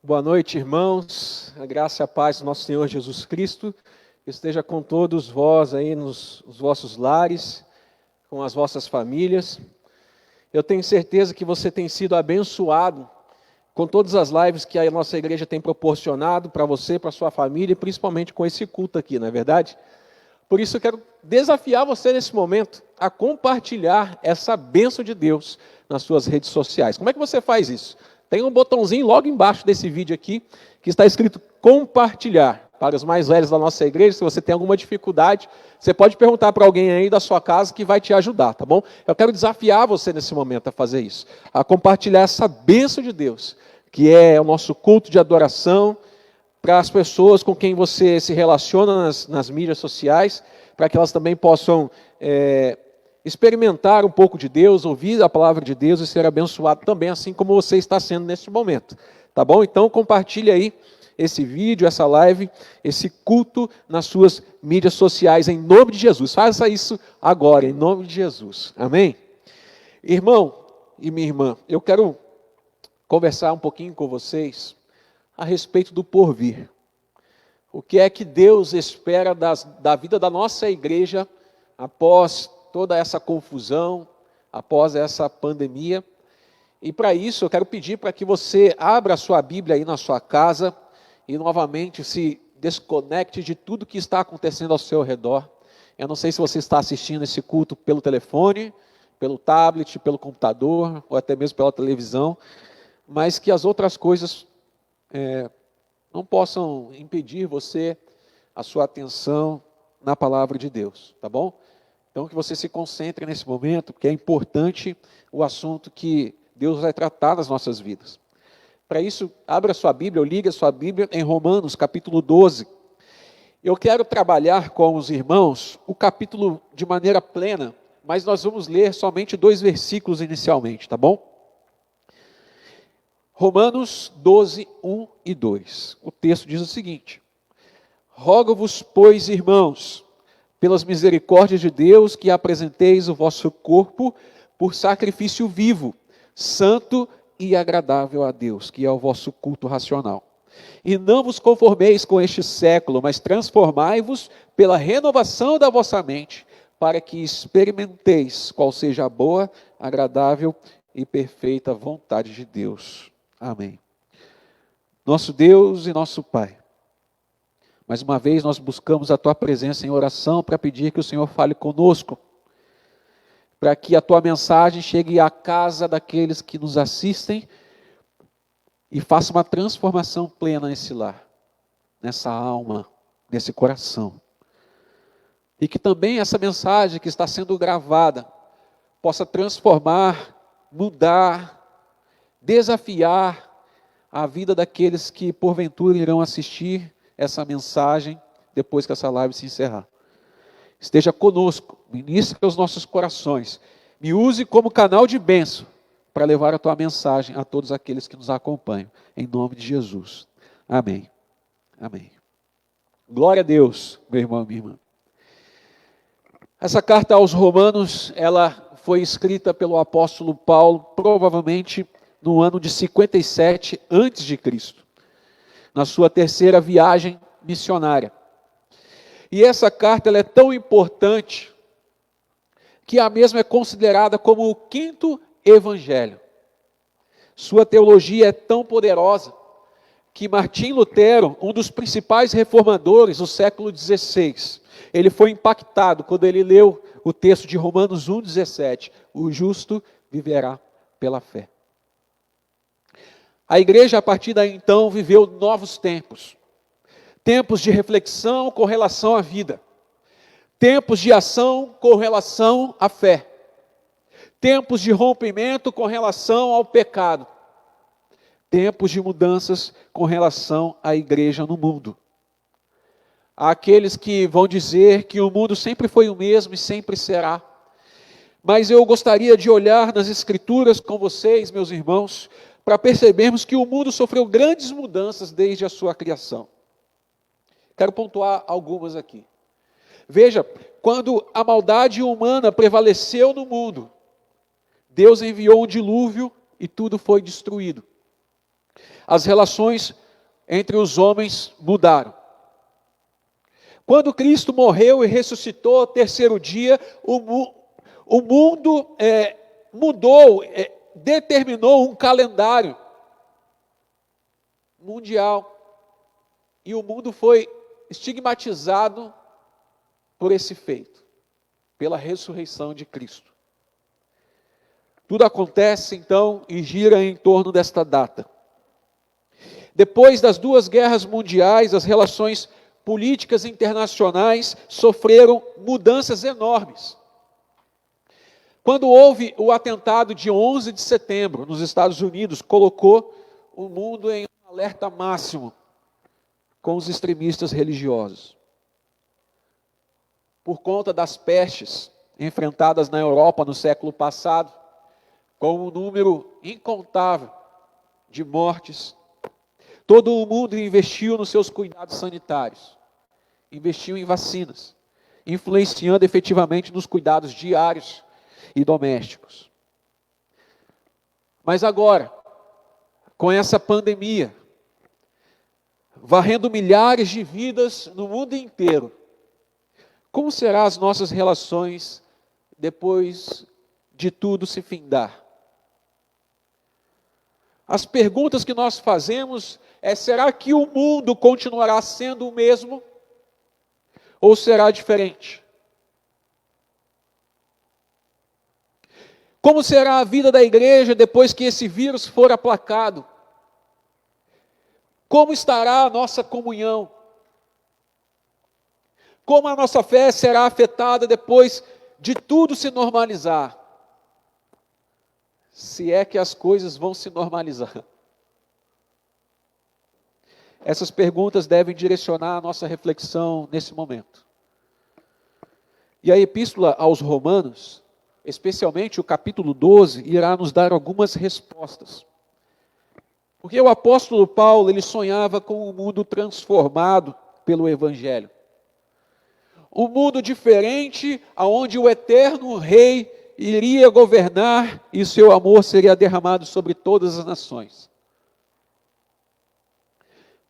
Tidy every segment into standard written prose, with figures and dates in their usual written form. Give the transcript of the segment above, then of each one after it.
Boa noite, irmãos. A graça e a paz do nosso Senhor Jesus Cristo esteja com todos vós aí nos vossos lares, com as vossas famílias. Eu tenho certeza que você tem sido abençoado com todas as lives que a nossa igreja tem proporcionado para você, para a sua família, e principalmente com esse culto aqui, não é verdade? Por isso eu quero desafiar você nesse momento a compartilhar essa bênção de Deus nas suas redes sociais. Como é que você faz isso? Tem um botãozinho logo embaixo desse vídeo aqui, que está escrito compartilhar. Para os mais velhos da nossa igreja, se você tem alguma dificuldade, você pode perguntar para alguém aí da sua casa que vai te ajudar, tá bom? Eu quero desafiar você nesse momento a fazer isso, a compartilhar essa bênção de Deus, que é o nosso culto de adoração, para as pessoas com quem você se relaciona nas mídias sociais, para que elas também possam experimentar um pouco de Deus, ouvir a palavra de Deus e ser abençoado também, assim como você está sendo neste momento, tá bom? Então compartilhe aí esse vídeo, essa live, esse culto nas suas mídias sociais, em nome de Jesus. Faça isso agora, em nome de Jesus. Amém? Irmão e minha irmã, eu quero conversar um pouquinho com vocês a respeito do porvir. O que é que Deus espera da vida da nossa igreja após toda essa confusão, após essa pandemia? E para isso eu quero pedir para que você abra a sua Bíblia aí na sua casa e novamente se desconecte de tudo que está acontecendo ao seu redor. Eu não sei se você está assistindo esse culto pelo telefone, pelo tablet, pelo computador, ou até mesmo pela televisão, mas que as outras coisas não possam impedir você, a sua atenção na palavra de Deus, tá bom? Então que você se concentre nesse momento, porque é importante o assunto que Deus vai tratar nas nossas vidas. Para isso, abra sua Bíblia, ou ligue a sua Bíblia em Romanos, capítulo 12. Eu quero trabalhar com os irmãos o capítulo de maneira plena, mas nós vamos ler somente 2 versículos inicialmente, tá bom? Romanos 12, 1 e 2. O texto diz o seguinte: rogo-vos, pois, irmãos, pelas misericórdias de Deus, que apresenteis o vosso corpo por sacrifício vivo, santo e agradável a Deus, que é o vosso culto racional. E não vos conformeis com este século, mas transformai-vos pela renovação da vossa mente, para que experimenteis qual seja a boa, agradável e perfeita vontade de Deus. Amém. Nosso Deus e nosso Pai, mais uma vez nós buscamos a Tua presença em oração para pedir que o Senhor fale conosco, para que a Tua mensagem chegue à casa daqueles que nos assistem e faça uma transformação plena nesse lar, nessa alma, nesse coração. E que também essa mensagem que está sendo gravada possa transformar, mudar, desafiar a vida daqueles que porventura irão assistir essa mensagem depois que essa live se encerrar. Esteja conosco, ministre os nossos corações, me use como canal de bênção para levar a Tua mensagem a todos aqueles que nos acompanham, em nome de Jesus. Amém. Amém. Glória a Deus, meu irmão e minha irmã. Essa carta aos Romanos, ela foi escrita pelo apóstolo Paulo, provavelmente no ano de 57 a.C., na sua terceira viagem missionária. E essa carta ela é tão importante que a mesma é considerada como o 5º evangelho. Sua teologia é tão poderosa que Martim Lutero, um dos principais reformadores do século XVI, ele foi impactado quando ele leu o texto de Romanos 1,17, o justo viverá pela fé. A igreja, a partir daí então, viveu novos tempos. Tempos de reflexão com relação à vida. Tempos de ação com relação à fé. Tempos de rompimento com relação ao pecado. Tempos de mudanças com relação à igreja no mundo. Há aqueles que vão dizer que o mundo sempre foi o mesmo e sempre será. Mas eu gostaria de olhar nas Escrituras com vocês, meus irmãos, para percebermos que o mundo sofreu grandes mudanças desde a sua criação. Quero pontuar algumas aqui. Veja, quando a maldade humana prevaleceu no mundo, Deus enviou um dilúvio e tudo foi destruído. As relações entre os homens mudaram. Quando Cristo morreu e ressuscitou, terceiro dia, o mundo mudou, determinou um calendário mundial. E o mundo foi estigmatizado por esse feito, pela ressurreição de Cristo. Tudo acontece então e gira em torno desta data. Depois das duas guerras mundiais, as relações políticas internacionais sofreram mudanças enormes. Quando houve o atentado de 11 de setembro nos Estados Unidos, colocou o mundo em um alerta máximo com os extremistas religiosos. Por conta das pestes enfrentadas na Europa no século passado, com um número incontável de mortes, todo o mundo investiu nos seus cuidados sanitários, investiu em vacinas, influenciando efetivamente nos cuidados diários e domésticos. Mas agora, com essa pandemia, varrendo milhares de vidas no mundo inteiro, como serão as nossas relações depois de tudo se findar? As perguntas que nós fazemos será que o mundo continuará sendo o mesmo? Ou será diferente? Como será a vida da igreja depois que esse vírus for aplacado? Como estará a nossa comunhão? Como a nossa fé será afetada depois de tudo se normalizar? Se é que as coisas vão se normalizar. Essas perguntas devem direcionar a nossa reflexão nesse momento. E a Epístola aos Romanos, especialmente o capítulo 12, irá nos dar algumas respostas. Porque o apóstolo Paulo, ele sonhava com um mundo transformado pelo Evangelho. Um mundo diferente, onde o eterno Rei iria governar e seu amor seria derramado sobre todas as nações.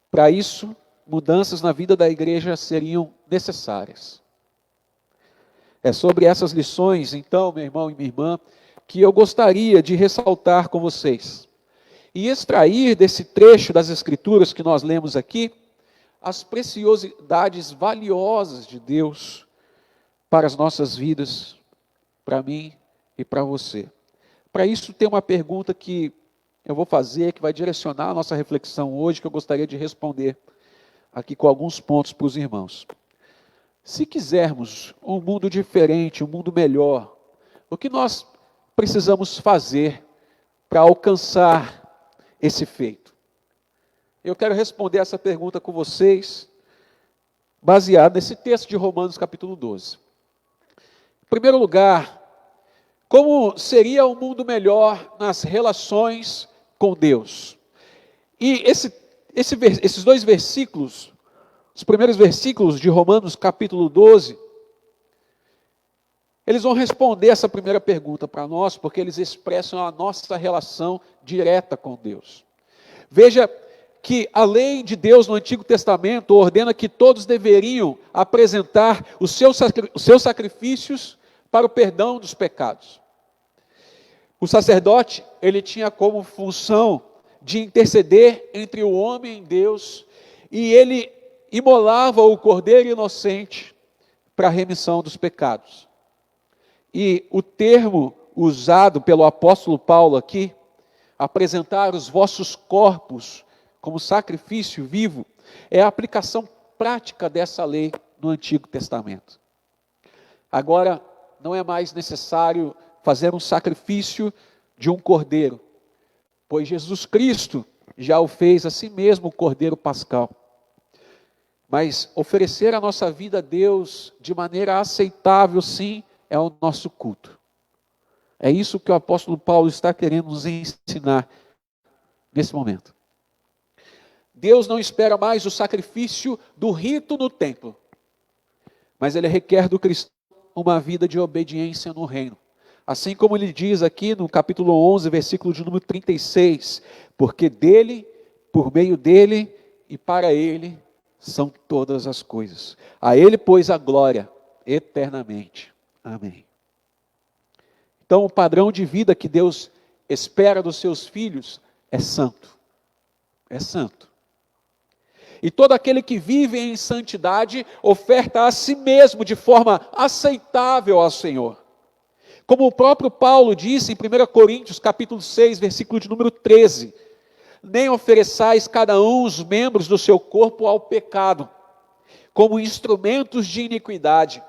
Para isso, mudanças na vida da igreja seriam necessárias. É sobre essas lições, então, meu irmão e minha irmã, que eu gostaria de ressaltar com vocês. E extrair desse trecho das Escrituras que nós lemos aqui, as preciosidades valiosas de Deus para as nossas vidas, para mim e para você. Para isso tem uma pergunta que eu vou fazer, que vai direcionar a nossa reflexão hoje, que eu gostaria de responder aqui com alguns pontos para os irmãos. Se quisermos um mundo diferente, um mundo melhor, o que nós precisamos fazer para alcançar esse feito? Eu quero responder essa pergunta com vocês, baseado nesse texto de Romanos capítulo 12. Em primeiro lugar, como seria um mundo melhor nas relações com Deus? E esses dois versículos, os primeiros versículos de Romanos capítulo 12, eles vão responder essa primeira pergunta para nós, porque eles expressam a nossa relação direta com Deus. Veja que a lei de Deus no Antigo Testamento ordena que todos deveriam apresentar os seus sacrifícios para o perdão dos pecados. O sacerdote, ele tinha como função de interceder entre o homem e Deus, e ele imolava o cordeiro inocente para a remissão dos pecados. E o termo usado pelo apóstolo Paulo aqui, apresentar os vossos corpos como sacrifício vivo, é a aplicação prática dessa lei no Antigo Testamento. Agora, não é mais necessário fazer um sacrifício de um cordeiro, pois Jesus Cristo já o fez a si mesmo o cordeiro pascal. Mas oferecer a nossa vida a Deus de maneira aceitável, sim, é o nosso culto. É isso que o apóstolo Paulo está querendo nos ensinar nesse momento. Deus não espera mais o sacrifício do rito no templo, mas Ele requer do cristão uma vida de obediência no reino. Assim como Ele diz aqui no capítulo 11, versículo de número 36, porque dele, por meio dele e para Ele são todas as coisas. A Ele, pois, a glória eternamente. Amém. Então, o padrão de vida que Deus espera dos seus filhos é santo. É santo. E todo aquele que vive em santidade oferta a si mesmo de forma aceitável ao Senhor. Como o próprio Paulo disse em 1 Coríntios, capítulo 6, versículo de número 13: nem ofereçais cada um os membros do seu corpo ao pecado, como instrumentos de iniquidade,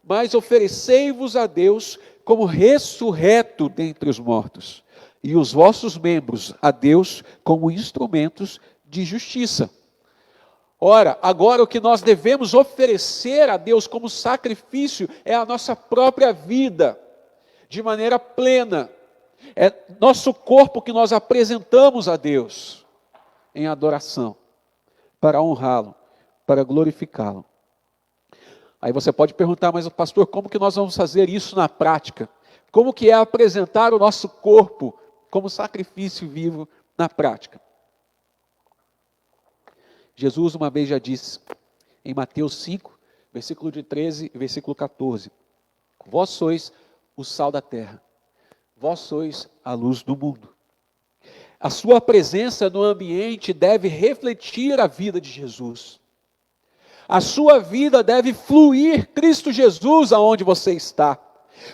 mas oferecei-vos a Deus como ressurreto dentre os mortos, e os vossos membros a Deus como instrumentos de justiça. Ora, agora o que nós devemos oferecer a Deus como sacrifício é a nossa própria vida, de maneira plena. É nosso corpo que nós apresentamos a Deus em adoração, para honrá-lo, para glorificá-lo. Aí você pode perguntar, mas pastor, como que nós vamos fazer isso na prática? Como que é apresentar o nosso corpo como sacrifício vivo na prática? Jesus uma vez já disse, em Mateus 5, versículo de 13 e versículo 14, vós sois o sal da terra, vós sois a luz do mundo. A sua presença no ambiente deve refletir a vida de Jesus. A sua vida deve fluir Cristo Jesus aonde você está.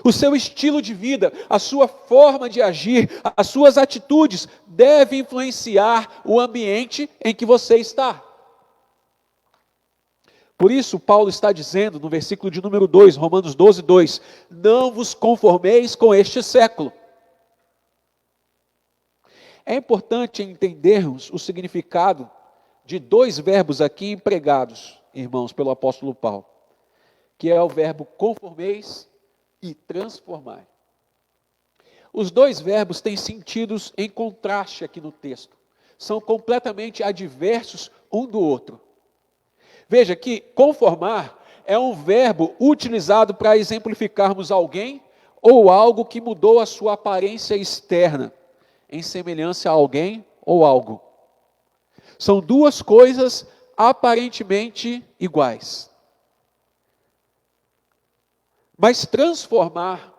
O seu estilo de vida, a sua forma de agir, as suas atitudes devem influenciar o ambiente em que você está. Por isso, Paulo está dizendo no versículo de número 2, Romanos 12, 2, não vos conformeis com este século. É importante entendermos o significado de dois verbos aqui empregados, irmãos, pelo apóstolo Paulo, que é o verbo conformeis e transformai. Os dois verbos têm sentidos em contraste aqui no texto, são completamente adversos um do outro. Veja que conformar é um verbo utilizado para exemplificarmos alguém ou algo que mudou a sua aparência externa, em semelhança a alguém ou algo. São duas coisas aparentemente iguais. Mas transformar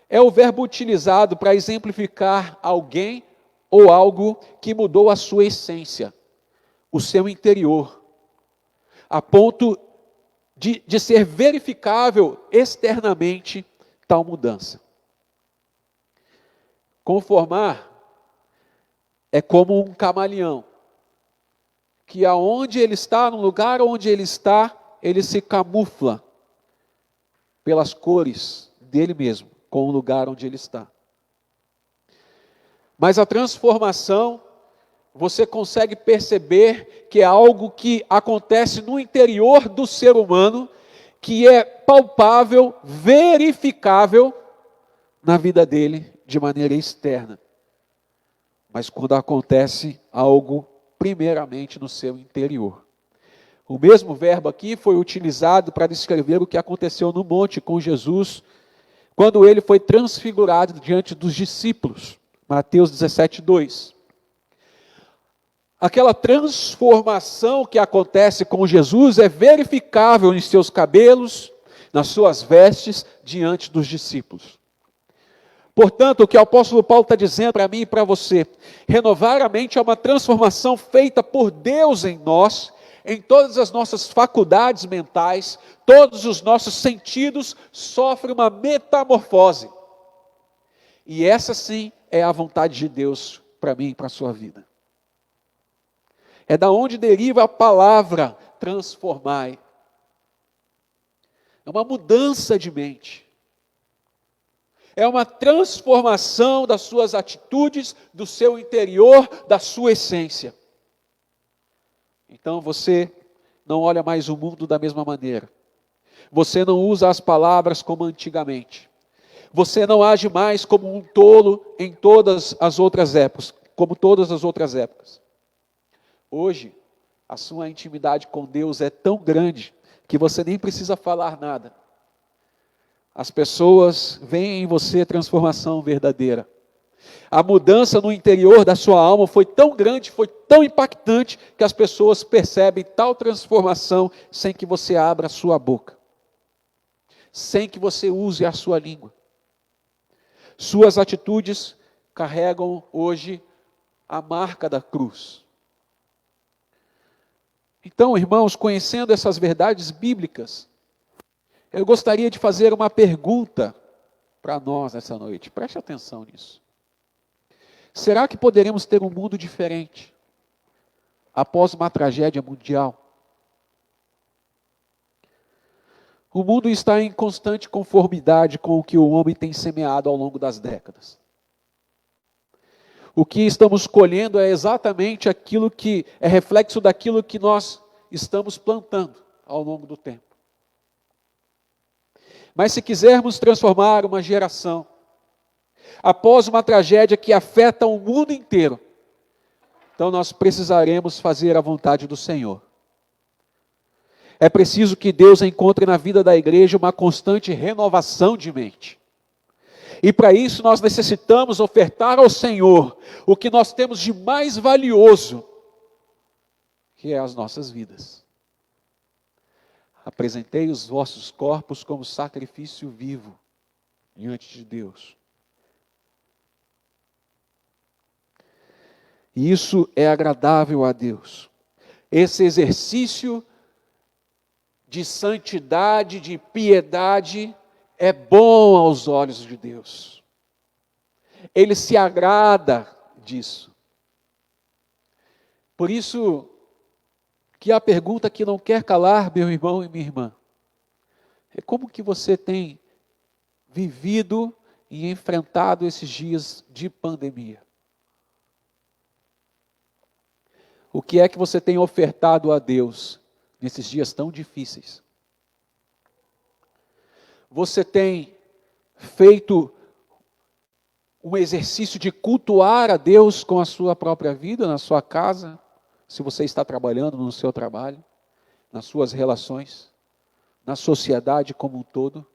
é o verbo utilizado para exemplificar alguém ou algo que mudou a sua essência, o seu interior, a ponto de ser verificável externamente tal mudança. Conformar é como um camaleão, que aonde ele está, no lugar onde ele está, ele se camufla pelas cores dele mesmo, com o lugar onde ele está. Mas a transformação, você consegue perceber que é algo que acontece no interior do ser humano, que é palpável, verificável na vida dele de maneira externa. Mas quando acontece algo primeiramente no seu interior. O mesmo verbo aqui foi utilizado para descrever o que aconteceu no monte com Jesus, quando ele foi transfigurado diante dos discípulos. Mateus 17, 2. Aquela transformação que acontece com Jesus é verificável em seus cabelos, nas suas vestes, diante dos discípulos. Portanto, o que o apóstolo Paulo está dizendo para mim e para você, renovar a mente é uma transformação feita por Deus em nós, em todas as nossas faculdades mentais, todos os nossos sentidos sofrem uma metamorfose. E essa sim é a vontade de Deus para mim e para a sua vida. É da onde deriva a palavra transformai. É uma mudança de mente. É uma transformação das suas atitudes, do seu interior, da sua essência. Então você não olha mais o mundo da mesma maneira. Você não usa as palavras como antigamente. Você não age mais como um tolo em todas as outras épocas, como todas as outras épocas. Hoje, a sua intimidade com Deus é tão grande que você nem precisa falar nada. As pessoas veem em você transformação verdadeira. A mudança no interior da sua alma foi tão grande, foi tão impactante, que as pessoas percebem tal transformação sem que você abra a sua boca, sem que você use a sua língua. Suas atitudes carregam hoje a marca da cruz. Então, irmãos, conhecendo essas verdades bíblicas, eu gostaria de fazer uma pergunta para nós nessa noite. Preste atenção nisso. Será que poderemos ter um mundo diferente após uma tragédia mundial? O mundo está em constante conformidade com o que o homem tem semeado ao longo das décadas. O que estamos colhendo é exatamente aquilo que é reflexo daquilo que nós estamos plantando ao longo do tempo. Mas se quisermos transformar uma geração, após uma tragédia que afeta o mundo inteiro, então nós precisaremos fazer a vontade do Senhor. É preciso que Deus encontre na vida da igreja uma constante renovação de mente. E para isso nós necessitamos ofertar ao Senhor o que nós temos de mais valioso, que é as nossas vidas. Apresentei os vossos corpos como sacrifício vivo diante de Deus. E isso é agradável a Deus. Esse exercício de santidade, de piedade, é bom aos olhos de Deus. Ele se agrada disso. Por isso, que a pergunta que não quer calar, meu irmão e minha irmã, é como que você tem vivido e enfrentado esses dias de pandemia? O que é que você tem ofertado a Deus nesses dias tão difíceis? Você tem feito um exercício de cultuar a Deus com a sua própria vida, na sua casa, se você está trabalhando no seu trabalho, nas suas relações, na sociedade como um todo?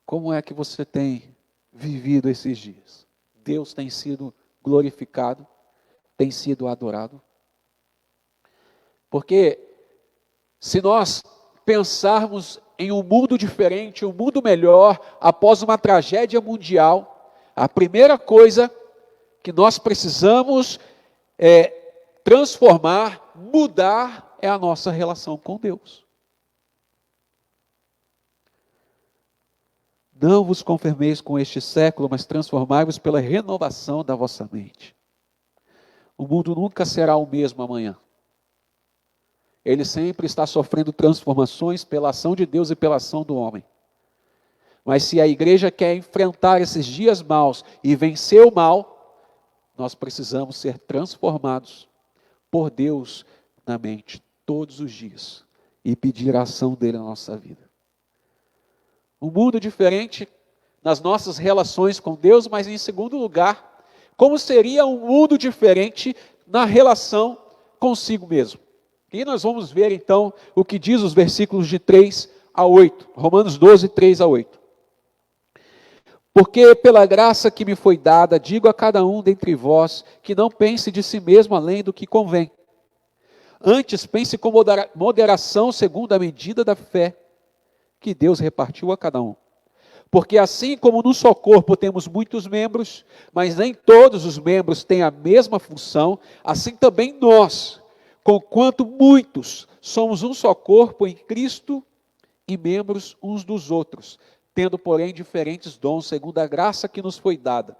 Como é que você tem vivido esses dias? Deus tem sido glorificado, tem sido adorado? Porque se nós pensarmos em um mundo diferente, um mundo melhor, após uma tragédia mundial, a primeira coisa que nós precisamos transformar, mudar, é a nossa relação com Deus. Não vos conformeis com este século, mas transformai-vos pela renovação da vossa mente. O mundo nunca será o mesmo amanhã. Ele sempre está sofrendo transformações pela ação de Deus e pela ação do homem. Mas se a igreja quer enfrentar esses dias maus e vencer o mal, nós precisamos ser transformados por Deus na mente todos os dias e pedir a ação dele na nossa vida. Um mundo diferente nas nossas relações com Deus, mas em segundo lugar, como seria um mundo diferente na relação consigo mesmo? E nós vamos ver então o que diz os versículos de 3 a 8, Romanos 12, 3 a 8. Porque pela graça que me foi dada, digo a cada um dentre vós, que não pense de si mesmo além do que convém. Antes pense com moderação segundo a medida da fé que Deus repartiu a cada um. Porque assim como no só corpo temos muitos membros, mas nem todos os membros têm a mesma função, assim também nós, conquanto muitos, somos um só corpo em Cristo e membros uns dos outros, tendo, porém, diferentes dons, segundo a graça que nos foi dada.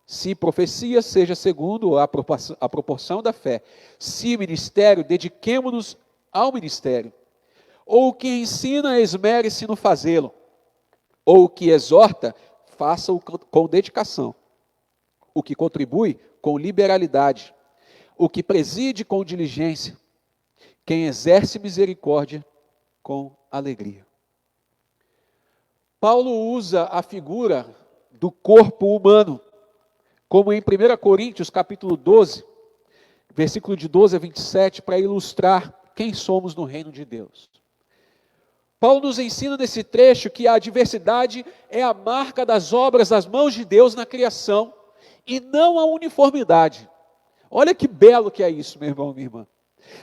Se profecia, seja segundo a proporção da fé. Se ministério, dediquemo-nos ao ministério. Ou o que ensina, esmere-se no fazê-lo. Ou o que exorta, faça-o com dedicação. O que contribui, com liberalidade. O que preside, com diligência. Quem exerce misericórdia, com alegria. Paulo usa a figura do corpo humano, como em 1 Coríntios capítulo 12, versículo de 12 a 27, para ilustrar quem somos no reino de Deus. Paulo nos ensina nesse trecho que a diversidade é a marca das obras das mãos de Deus na criação, e não a uniformidade. Olha que belo que é isso, meu irmão, minha irmã.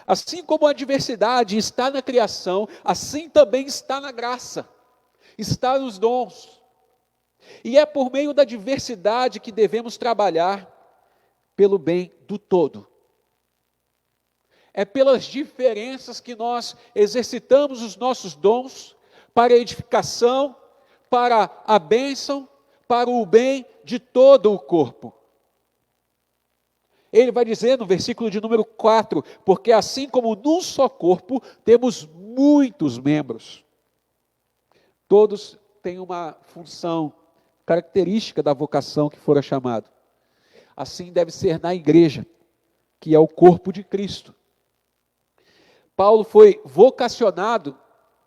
Assim como a diversidade está na criação, assim também está na graça, está nos dons. E é por meio da diversidade que devemos trabalhar pelo bem do todo. É pelas diferenças que nós exercitamos os nossos dons para a edificação, para a bênção, para o bem de todo o corpo. Ele vai dizer no versículo de número 4, porque assim como num só corpo temos muitos membros, todos têm uma função característica da vocação que fora chamado. Assim deve ser na igreja, que é o corpo de Cristo. Paulo foi vocacionado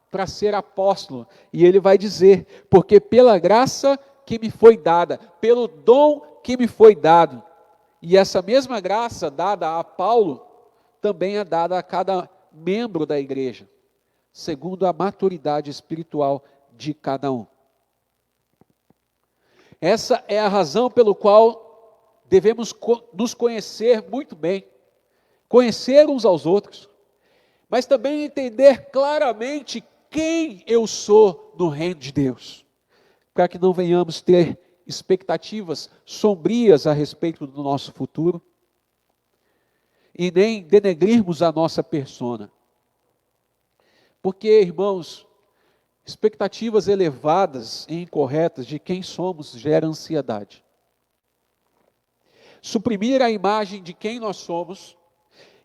para ser apóstolo, e ele vai dizer, porque pela graça que me foi dada, pelo dom que me foi dado, e essa mesma graça dada a Paulo, também é dada a cada membro da igreja, segundo a maturidade espiritual de cada um. Essa é a razão pelo qual devemos nos conhecer muito bem, conhecer uns aos outros, mas também entender claramente quem eu sou no reino de Deus, para que não venhamos ter expectativas sombrias a respeito do nosso futuro, e nem denegrirmos a nossa persona. Porque, irmãos, expectativas elevadas e incorretas de quem somos gera ansiedade. Suprimir a imagem de quem nós somos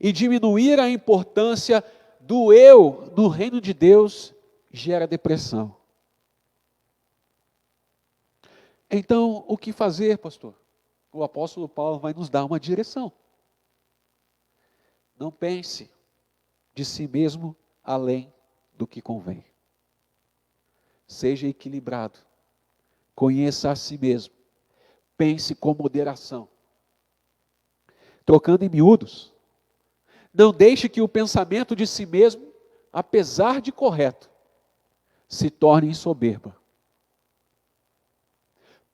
e diminuir a importância do eu no reino de Deus gera depressão. Então, o que fazer, pastor? O apóstolo Paulo vai nos dar uma direção. Não pense de si mesmo além do que convém. Seja equilibrado. Conheça a si mesmo. Pense com moderação. Trocando em miúdos, não deixe que o pensamento de si mesmo, apesar de correto, se torne em soberba.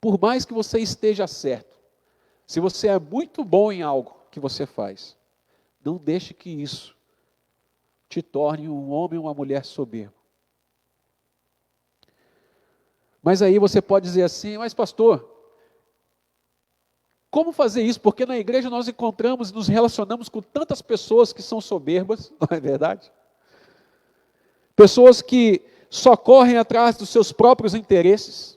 Por mais que você esteja certo, se você é muito bom em algo que você faz, não deixe que isso te torne um homem ou uma mulher soberbo. Mas aí você pode dizer assim, mas pastor, como fazer isso? Porque na igreja nós encontramos e nos relacionamos com tantas pessoas que são soberbas, não é verdade? Pessoas que só correm atrás dos seus próprios interesses.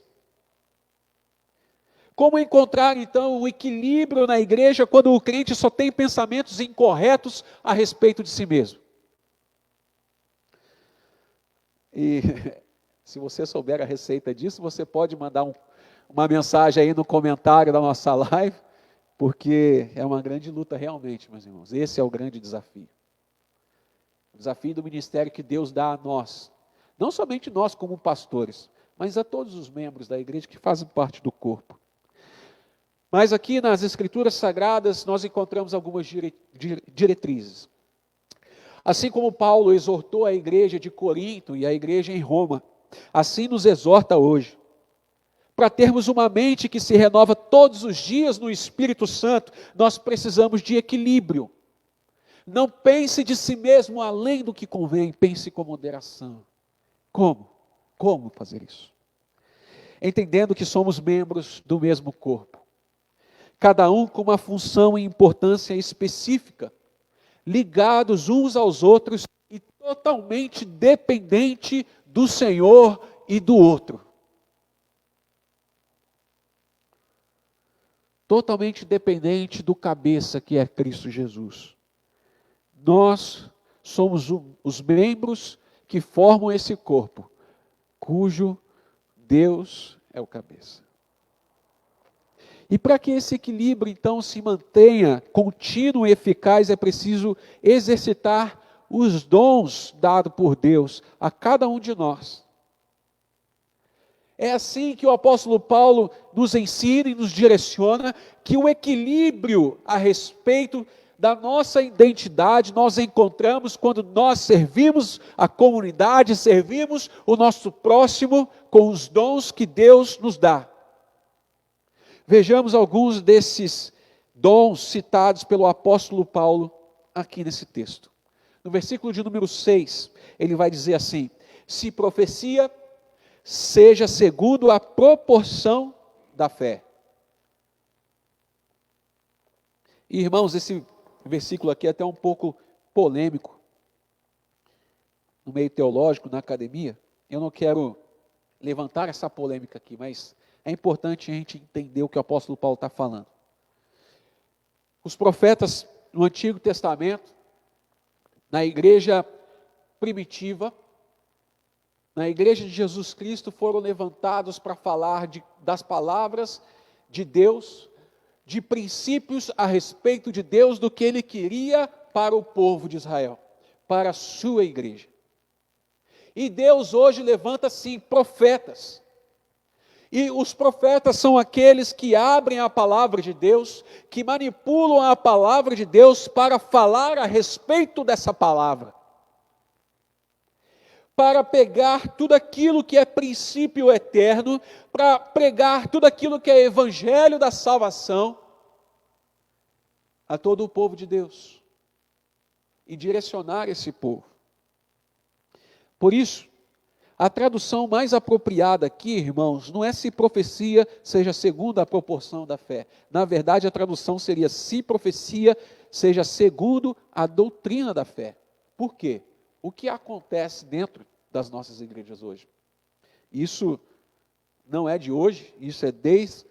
Como encontrar então um equilíbrio na igreja quando o crente só tem pensamentos incorretos a respeito de si mesmo? E se você souber a receita disso, você pode mandar uma mensagem aí no comentário da nossa live, porque é uma grande luta realmente, meus irmãos. Esse é o grande desafio. O desafio do ministério que Deus dá a nós. Não somente nós como pastores, mas a todos os membros da igreja que fazem parte do corpo. Mas aqui nas Escrituras Sagradas nós encontramos algumas diretrizes. Assim como Paulo exortou a igreja de Corinto e a igreja em Roma, assim nos exorta hoje. Para termos uma mente que se renova todos os dias no Espírito Santo, nós precisamos de equilíbrio. Não pense de si mesmo além do que convém, pense com moderação. Como? Como fazer isso? Entendendo que somos membros do mesmo corpo. Cada um com uma função e importância específica, ligados uns aos outros e totalmente dependente do Senhor e do outro. Totalmente dependente do cabeça que é Cristo Jesus. Nós somos os membros que formam esse corpo, cujo Deus é o cabeça. E para que esse equilíbrio, então, se mantenha contínuo e eficaz, é preciso exercitar os dons dados por Deus a cada um de nós. É assim que o apóstolo Paulo nos ensina e nos direciona que o equilíbrio a respeito da nossa identidade nós encontramos quando nós servimos a comunidade, servimos o nosso próximo com os dons que Deus nos dá. Vejamos alguns desses dons citados pelo apóstolo Paulo aqui nesse texto. No versículo de número 6, ele vai dizer assim: se profecia, seja segundo a proporção da fé. Irmãos, esse versículo aqui é até um pouco polêmico no meio teológico, na academia. Eu não quero levantar essa polêmica aqui, mas é importante a gente entender o que o apóstolo Paulo está falando. Os profetas no Antigo Testamento, na igreja primitiva, na igreja de Jesus Cristo, foram levantados para falar das palavras de Deus, de princípios a respeito de Deus, do que Ele queria para o povo de Israel, para a sua igreja. E Deus hoje levanta, sim, profetas. E os profetas são aqueles que abrem a palavra de Deus, que manipulam a palavra de Deus para falar a respeito dessa palavra. Para pegar tudo aquilo que é princípio eterno, para pregar tudo aquilo que é evangelho da salvação a todo o povo de Deus e direcionar esse povo. Por isso, a tradução mais apropriada aqui, irmãos, não é se profecia seja segundo a proporção da fé. Na verdade, a tradução seria se profecia seja segundo a doutrina da fé. Por quê? O que acontece dentro das nossas igrejas hoje? Isso não é de hoje, isso é desde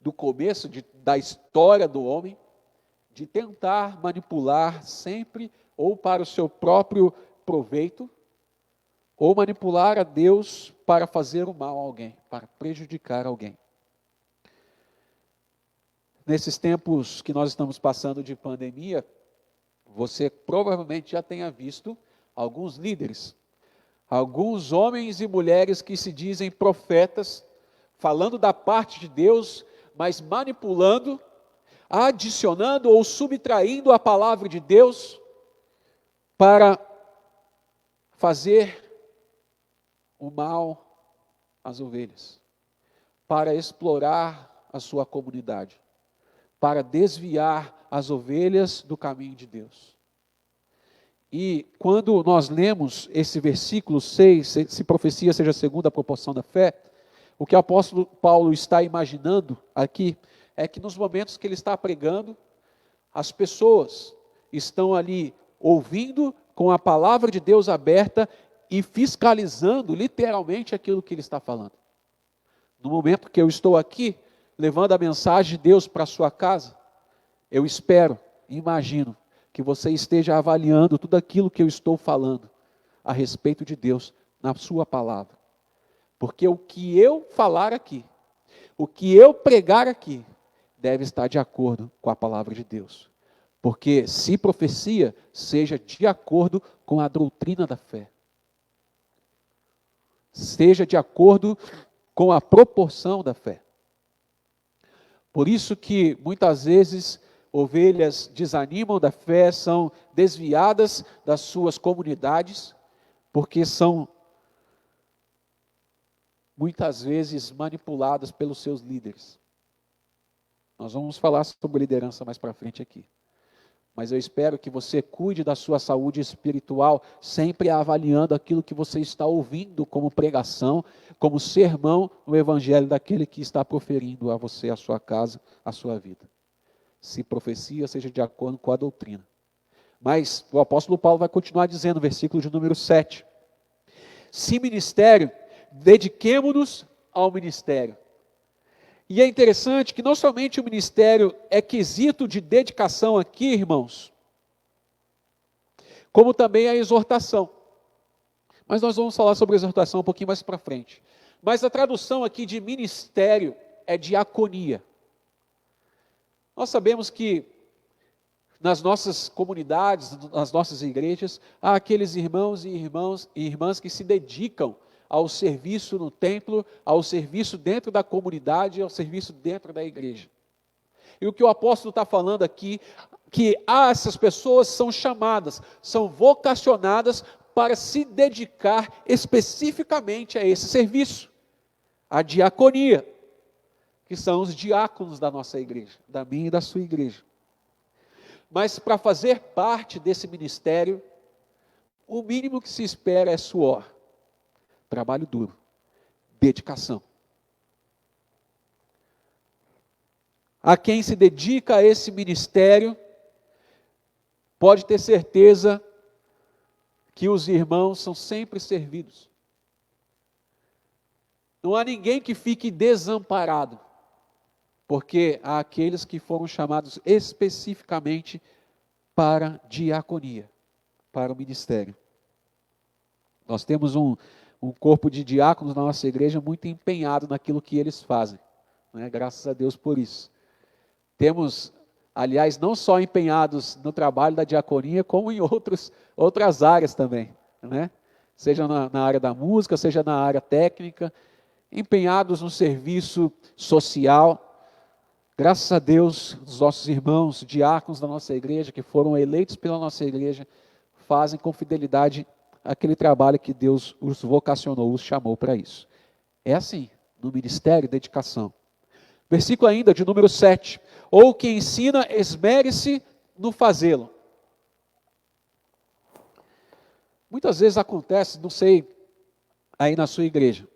o começo da história do homem, de tentar manipular sempre ou para o seu próprio proveito, ou manipular a Deus para fazer o mal a alguém, para prejudicar alguém. Nesses tempos que nós estamos passando de pandemia, você provavelmente já tenha visto alguns líderes, alguns homens e mulheres que se dizem profetas, falando da parte de Deus, mas manipulando, adicionando ou subtraindo a palavra de Deus para fazer o mal às ovelhas, para explorar a sua comunidade, para desviar as ovelhas do caminho de Deus. E quando nós lemos esse versículo 6, se profecia seja segundo a proporção da fé, o que o apóstolo Paulo está imaginando aqui é que nos momentos que ele está pregando, as pessoas estão ali ouvindo com a palavra de Deus aberta e fiscalizando literalmente aquilo que ele está falando. No momento que eu estou aqui, levando a mensagem de Deus para a sua casa, eu espero, imagino, que você esteja avaliando tudo aquilo que eu estou falando a respeito de Deus na sua palavra. Porque o que eu falar aqui, o que eu pregar aqui, deve estar de acordo com a palavra de Deus. Porque se profecia, seja de acordo com a doutrina da fé. Seja de acordo com a proporção da fé. Por isso que muitas vezes ovelhas desanimam da fé, são desviadas das suas comunidades, porque são muitas vezes manipuladas pelos seus líderes. Nós vamos falar sobre liderança mais para frente aqui. Mas eu espero que você cuide da sua saúde espiritual, sempre avaliando aquilo que você está ouvindo como pregação, como sermão no evangelho daquele que está proferindo a você, a sua casa, a sua vida. Se profecia, seja de acordo com a doutrina. Mas o apóstolo Paulo vai continuar dizendo, no versículo de número 7. Se ministério, dediquemo-nos ao ministério. E é interessante que não somente o ministério é quesito de dedicação aqui, irmãos, como também a exortação. Mas nós vamos falar sobre a exortação um pouquinho mais para frente. Mas a tradução aqui de ministério é diaconia. Nós sabemos que nas nossas comunidades, nas nossas igrejas, há aqueles irmãos e irmãs que se dedicam ao serviço no templo, ao serviço dentro da comunidade, ao serviço dentro da igreja. E o que o apóstolo está falando aqui, que essas pessoas são chamadas, são vocacionadas para se dedicar especificamente a esse serviço, a diaconia, que são os diáconos da nossa igreja, da minha e da sua igreja. Mas para fazer parte desse ministério, o mínimo que se espera é suor, trabalho duro, dedicação. A quem se dedica a esse ministério, pode ter certeza que os irmãos são sempre servidos. Não há ninguém que fique desamparado, porque há aqueles que foram chamados especificamente para diaconia, para o ministério. Nós temos um corpo de diáconos na nossa igreja muito empenhado naquilo que eles fazem, né? Graças a Deus por isso. Temos, aliás, não só empenhados no trabalho da diaconia, como em outras áreas também, né? Seja na área da música, seja na área técnica, empenhados no serviço social. Graças a Deus, os nossos irmãos, diáconos da nossa igreja, que foram eleitos pela nossa igreja, fazem com fidelidade aquele trabalho que Deus os vocacionou, os chamou para isso. É assim, no ministério, dedicação. Versículo ainda de número 7. Ou quem ensina, esmere-se no fazê-lo. Muitas vezes acontece, não sei, aí na sua igreja,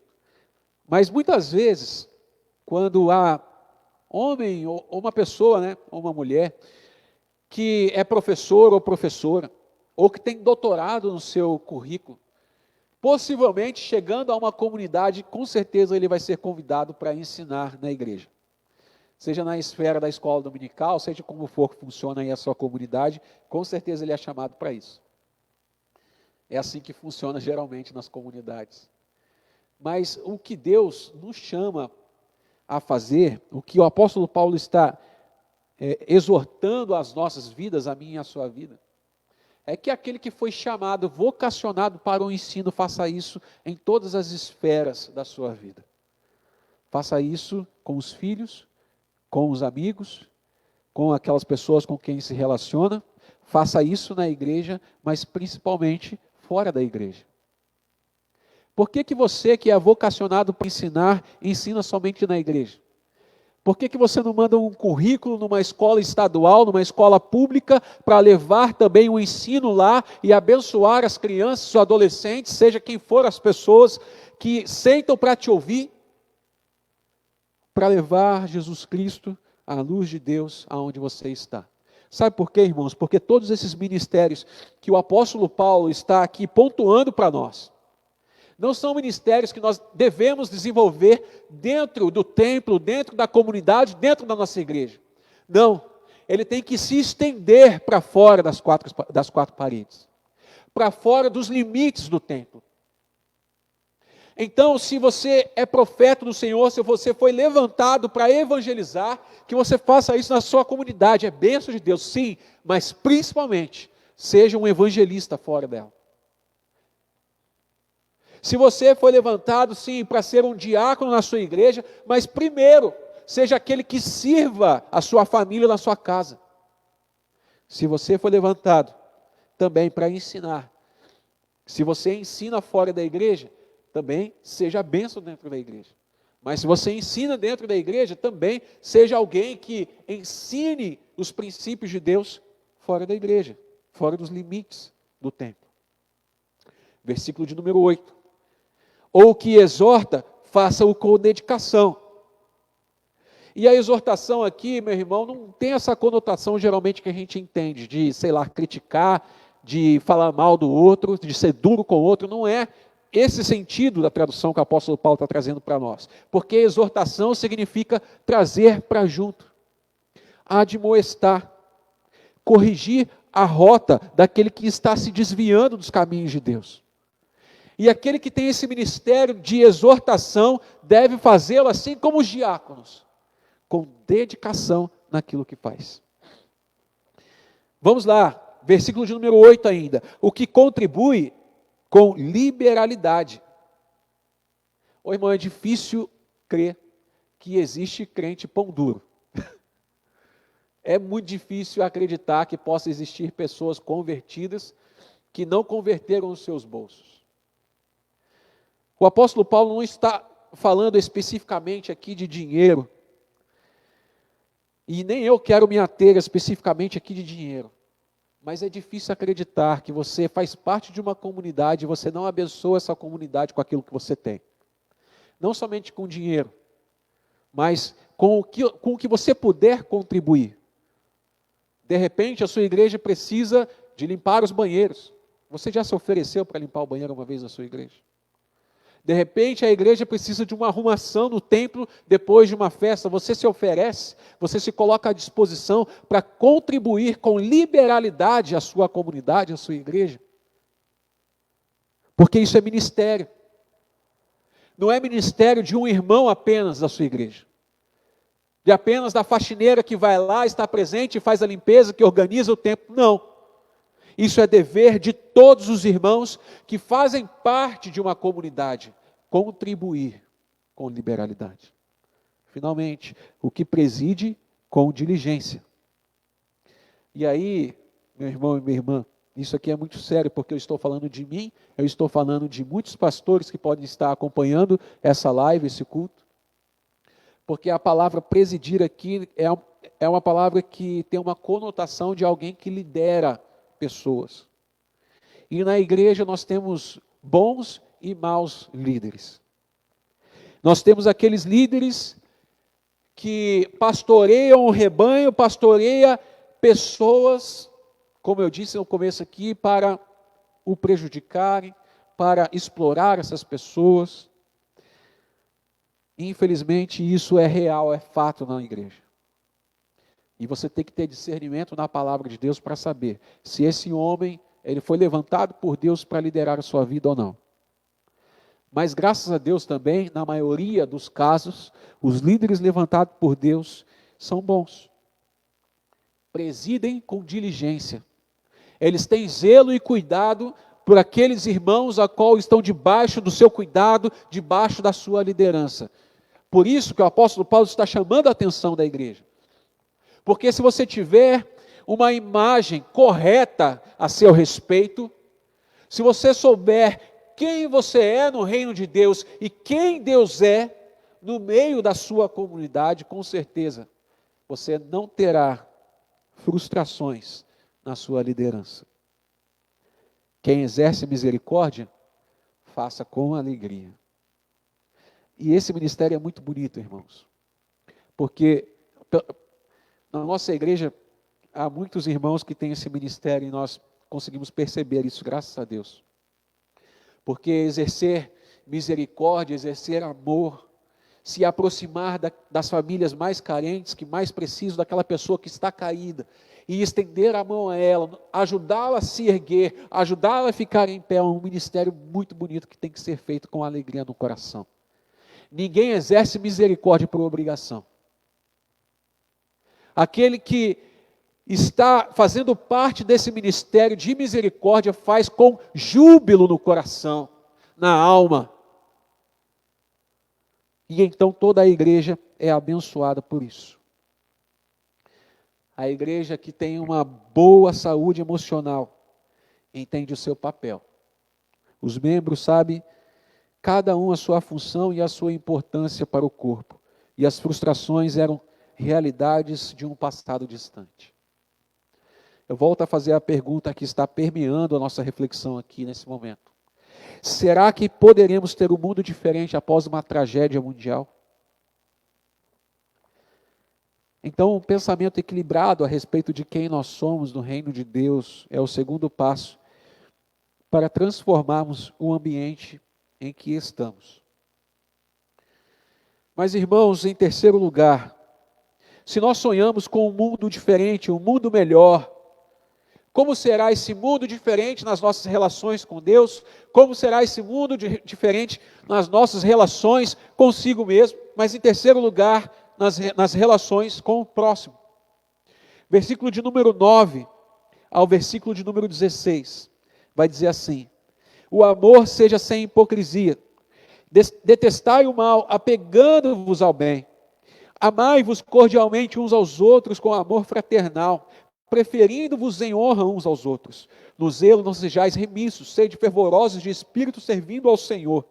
mas muitas vezes, quando há homem ou uma pessoa, né, ou uma mulher, que é professor ou professora, ou que tem doutorado no seu currículo, possivelmente chegando a uma comunidade, com certeza ele vai ser convidado para ensinar na igreja. Seja na esfera da escola dominical, seja como for que funciona aí a sua comunidade, com certeza ele é chamado para isso. É assim que funciona geralmente nas comunidades. Mas o que Deus nos chama a fazer, o que o apóstolo Paulo está exortando às nossas vidas, a minha e a sua vida, é que aquele que foi chamado, vocacionado para o ensino, faça isso em todas as esferas da sua vida. Faça isso com os filhos, com os amigos, com aquelas pessoas com quem se relaciona. Faça isso na igreja, mas principalmente fora da igreja. Por que você que é vocacionado para ensinar, ensina somente na igreja? Por que você não manda um currículo numa escola estadual, numa escola pública, para levar também o ensino lá e abençoar as crianças, os adolescentes, seja quem for as pessoas que sentam para te ouvir, para levar Jesus Cristo, a luz de Deus, aonde você está? Sabe por quê, irmãos? Porque todos esses ministérios que o apóstolo Paulo está aqui pontuando para nós, não são ministérios que nós devemos desenvolver dentro do templo, dentro da comunidade, dentro da nossa igreja. Não, ele tem que se estender para fora das quatro paredes, para fora dos limites do templo. Então, se você é profeta do Senhor, se você foi levantado para evangelizar, que você faça isso na sua comunidade, é bênção de Deus, sim, mas principalmente, seja um evangelista fora dela. Se você foi levantado, sim, para ser um diácono na sua igreja, mas primeiro, seja aquele que sirva a sua família na sua casa. Se você foi levantado também para ensinar, se você ensina fora da igreja, também seja bênção dentro da igreja. Mas se você ensina dentro da igreja, também seja alguém que ensine os princípios de Deus fora da igreja, fora dos limites do templo. Versículo de número 8. Ou que exorta, faça-o com dedicação. E a exortação aqui, meu irmão, não tem essa conotação geralmente que a gente entende, de, sei lá, criticar, de falar mal do outro, de ser duro com o outro, não é esse sentido da tradução que o apóstolo Paulo está trazendo para nós. Porque exortação significa trazer para junto, admoestar, corrigir a rota daquele que está se desviando dos caminhos de Deus. E aquele que tem esse ministério de exortação deve fazê-lo assim como os diáconos, com dedicação naquilo que faz. Vamos lá, versículo de número 8 ainda. O que contribui com liberalidade. Ô irmão, é difícil crer que existe crente pão duro. É muito difícil acreditar que possa existir pessoas convertidas que não converteram os seus bolsos. O apóstolo Paulo não está falando especificamente aqui de dinheiro, e nem eu quero me ater especificamente aqui de dinheiro, mas é difícil acreditar que você faz parte de uma comunidade e você não abençoa essa comunidade com aquilo que você tem. Não somente com dinheiro, mas com o que você puder contribuir. De repente, a sua igreja precisa de limpar os banheiros. Você já se ofereceu para limpar o banheiro uma vez na sua igreja? De repente, a igreja precisa de uma arrumação no templo depois de uma festa. Você se oferece, você se coloca à disposição para contribuir com liberalidade à sua comunidade, à sua igreja. Porque isso é ministério. Não é ministério de um irmão apenas da sua igreja. De apenas da faxineira que vai lá, está presente e faz a limpeza, que organiza o templo. Não. Isso é dever de todos os irmãos que fazem parte de uma comunidade, contribuir com liberalidade. Finalmente, o que preside com diligência. E aí, meu irmão e minha irmã, isso aqui é muito sério, porque eu estou falando de mim, eu estou falando de muitos pastores que podem estar acompanhando essa live, esse culto, porque a palavra presidir aqui é uma palavra que tem uma conotação de alguém que lidera pessoas. E na igreja nós temos bons e maus líderes. Nós temos aqueles líderes que pastoreiam o rebanho, pastoreiam pessoas, como eu disse no começo aqui, para o prejudicarem, para explorar essas pessoas. Infelizmente isso é real, é fato na igreja. E você tem que ter discernimento na palavra de Deus para saber se esse homem, ele foi levantado por Deus para liderar a sua vida ou não. Mas graças a Deus também, na maioria dos casos, os líderes levantados por Deus são bons. Presidem com diligência. Eles têm zelo e cuidado por aqueles irmãos a qual estão debaixo do seu cuidado, debaixo da sua liderança. Por isso que o apóstolo Paulo está chamando a atenção da igreja. Porque se você tiver uma imagem correta a seu respeito, se você souber quem você é no reino de Deus e quem Deus é no meio da sua comunidade, com certeza você não terá frustrações na sua liderança. Quem exerce misericórdia, faça com alegria. E esse ministério é muito bonito, irmãos, porque na nossa igreja há muitos irmãos que têm esse ministério e nós conseguimos perceber isso, graças a Deus. Porque exercer misericórdia, exercer amor, se aproximar das famílias mais carentes, que mais precisam daquela pessoa que está caída, e estender a mão a ela, ajudá-la a se erguer, ajudá-la a ficar em pé, é um ministério muito bonito que tem que ser feito com alegria no coração. Ninguém exerce misericórdia por obrigação. Aquele que está fazendo parte desse ministério de misericórdia faz com júbilo no coração, na alma. E então toda a igreja é abençoada por isso. A igreja que tem uma boa saúde emocional entende o seu papel. Os membros sabem cada um a sua função e a sua importância para o corpo. E as frustrações eram realidades de um passado distante. Eu volto a fazer a pergunta que está permeando a nossa reflexão aqui nesse momento. Será que poderemos ter um mundo diferente após uma tragédia mundial? Então, um pensamento equilibrado a respeito de quem nós somos no reino de Deus é o segundo passo para transformarmos o ambiente em que estamos. Mas, irmãos, em terceiro lugar, se nós sonhamos com um mundo diferente, um mundo melhor, como será esse mundo diferente nas nossas relações com Deus? Como será esse mundo diferente nas nossas relações consigo mesmo? Mas em terceiro lugar, nas relações com o próximo. Versículo de número 9 ao versículo de número 16, vai dizer assim: o amor seja sem hipocrisia, detestai o mal, apegando-vos ao bem. Amai-vos cordialmente uns aos outros com amor fraternal, preferindo-vos em honra uns aos outros. No zelo não sejais remissos, sede fervorosos de espírito servindo ao Senhor.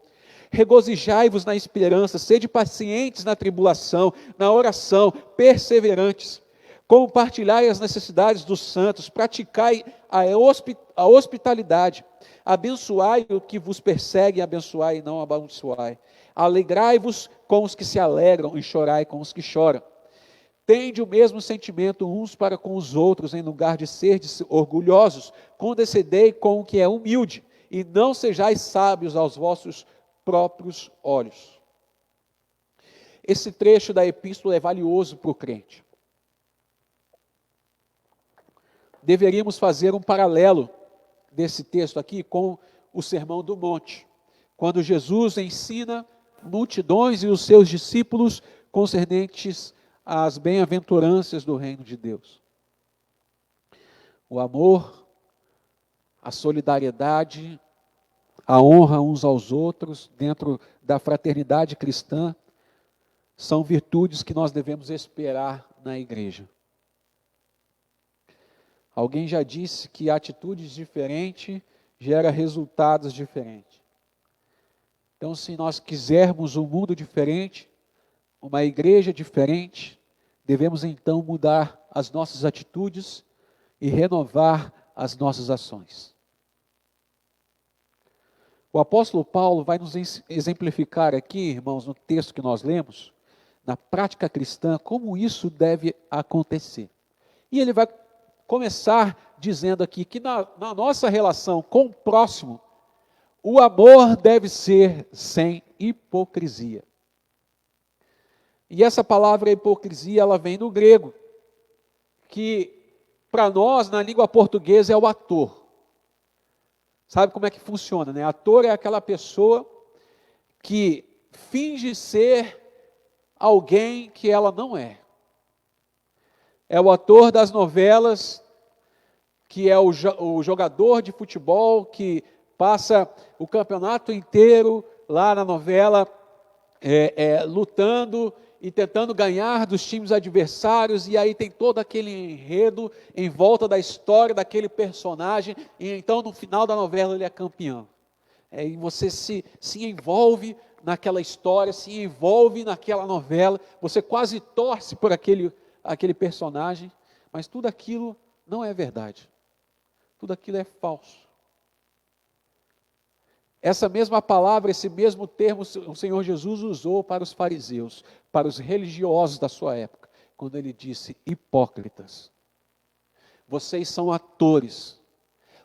Regozijai-vos na esperança, sede pacientes na tribulação, na oração, perseverantes. Compartilhai as necessidades dos santos, praticai a hospitalidade. Abençoai o que vos persegue, abençoai e não amaldiçoai. Alegrai-vos com os que se alegram e chorai com os que choram. Tende o mesmo sentimento uns para com os outros, em lugar de serdes orgulhosos, condescendei com o que é humilde, e não sejais sábios aos vossos próprios olhos. Esse trecho da epístola é valioso para o crente. Deveríamos fazer um paralelo desse texto aqui com o Sermão do Monte, quando Jesus ensina multidões e os seus discípulos concernentes às bem-aventuranças do reino de Deus. O amor, a solidariedade, a honra uns aos outros, dentro da fraternidade cristã, são virtudes que nós devemos esperar na igreja. Alguém já disse que atitudes diferentes geram resultados diferentes. Então, se nós quisermos um mundo diferente, uma igreja diferente, devemos então mudar as nossas atitudes e renovar as nossas ações. O apóstolo Paulo vai nos exemplificar aqui, irmãos, no texto que nós lemos, na prática cristã, como isso deve acontecer. E ele vai começar dizendo aqui que na nossa relação com o próximo, o amor deve ser sem hipocrisia. E essa palavra hipocrisia, ela vem do grego, que para nós, na língua portuguesa, é o ator. Sabe como é que funciona, né? Ator é aquela pessoa que finge ser alguém que ela não é. É o ator das novelas, que é o jogador de futebol que passa o campeonato inteiro lá na novela, lutando e tentando ganhar dos times adversários, e aí tem todo aquele enredo em volta da história daquele personagem, e então no final da novela ele é campeão. E você se envolve naquela história, se envolve naquela novela, você quase torce por aquele personagem, mas tudo aquilo não é verdade. Tudo aquilo é falso. Essa mesma palavra, esse mesmo termo, o Senhor Jesus usou para os fariseus, para os religiosos da sua época, quando ele disse: hipócritas, vocês são atores,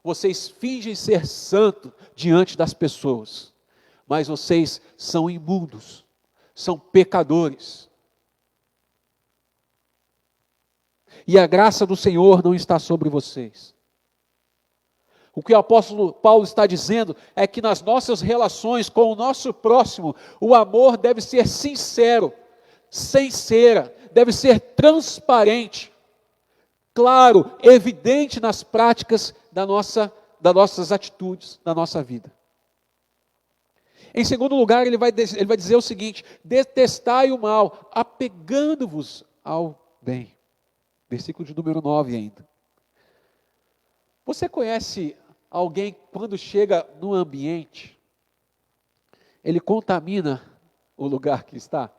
vocês fingem ser santos diante das pessoas, mas vocês são imundos, são pecadores. E a graça do Senhor não está sobre vocês. O que o apóstolo Paulo está dizendo é que nas nossas relações com o nosso próximo, o amor deve ser sincero, sem cera, deve ser transparente, claro, evidente nas práticas das nossas atitudes, da nossa vida. Em segundo lugar, ele vai dizer o seguinte: detestai o mal, apegando-vos ao bem. Versículo de número 9 ainda. Você conhece alguém que quando chega no ambiente, ele contamina o lugar que está?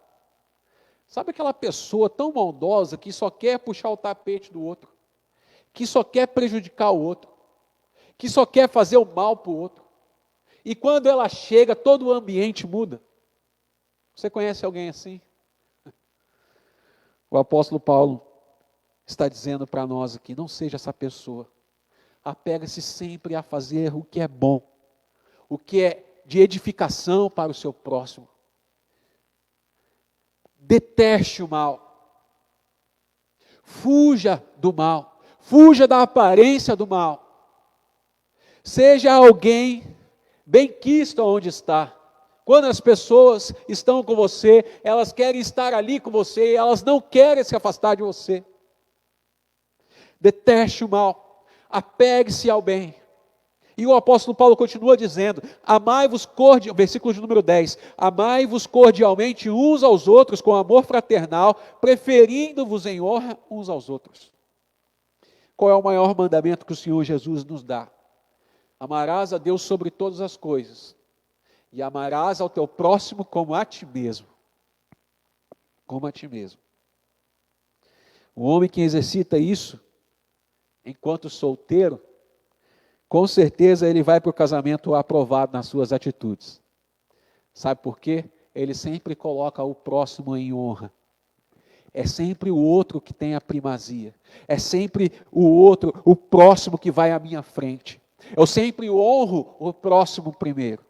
Sabe aquela pessoa tão maldosa que só quer puxar o tapete do outro, que só quer prejudicar o outro, que só quer fazer o mal para o outro, e quando ela chega, todo o ambiente muda? Você conhece alguém assim? O apóstolo Paulo está dizendo para nós aqui: não seja essa pessoa. Apega-se sempre a fazer o que é bom, o que é de edificação para o seu próximo. Deteste o mal. Fuja do mal. Fuja da aparência do mal. Seja alguém benquisto onde está. Quando as pessoas estão com você, elas querem estar ali com você, elas não querem se afastar de você. Deteste o mal. Apegue-se ao bem. E o apóstolo Paulo continua dizendo, versículo de número 10, amai-vos cordialmente uns aos outros com amor fraternal, preferindo-vos em honra uns aos outros. Qual é o maior mandamento que o Senhor Jesus nos dá? Amarás a Deus sobre todas as coisas, e amarás ao teu próximo como a ti mesmo. Como a ti mesmo. O homem que exercita isso, enquanto solteiro, com certeza ele vai para o casamento aprovado nas suas atitudes. Sabe por quê? Ele sempre coloca o próximo em honra. É sempre o outro que tem a primazia. É sempre o outro, o próximo que vai à minha frente. Eu sempre honro o próximo primeiro.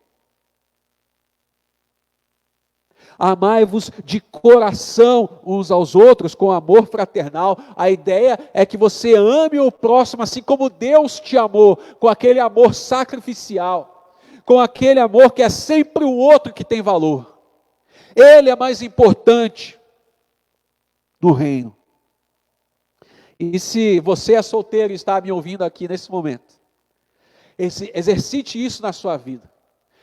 Amai-vos de coração uns aos outros com amor fraternal. A ideia é que você ame o próximo assim como Deus te amou, com aquele amor sacrificial, com aquele amor que é sempre o outro que tem valor. Ele é mais importante no reino. E se você é solteiro e está me ouvindo aqui nesse momento, exercite isso na sua vida.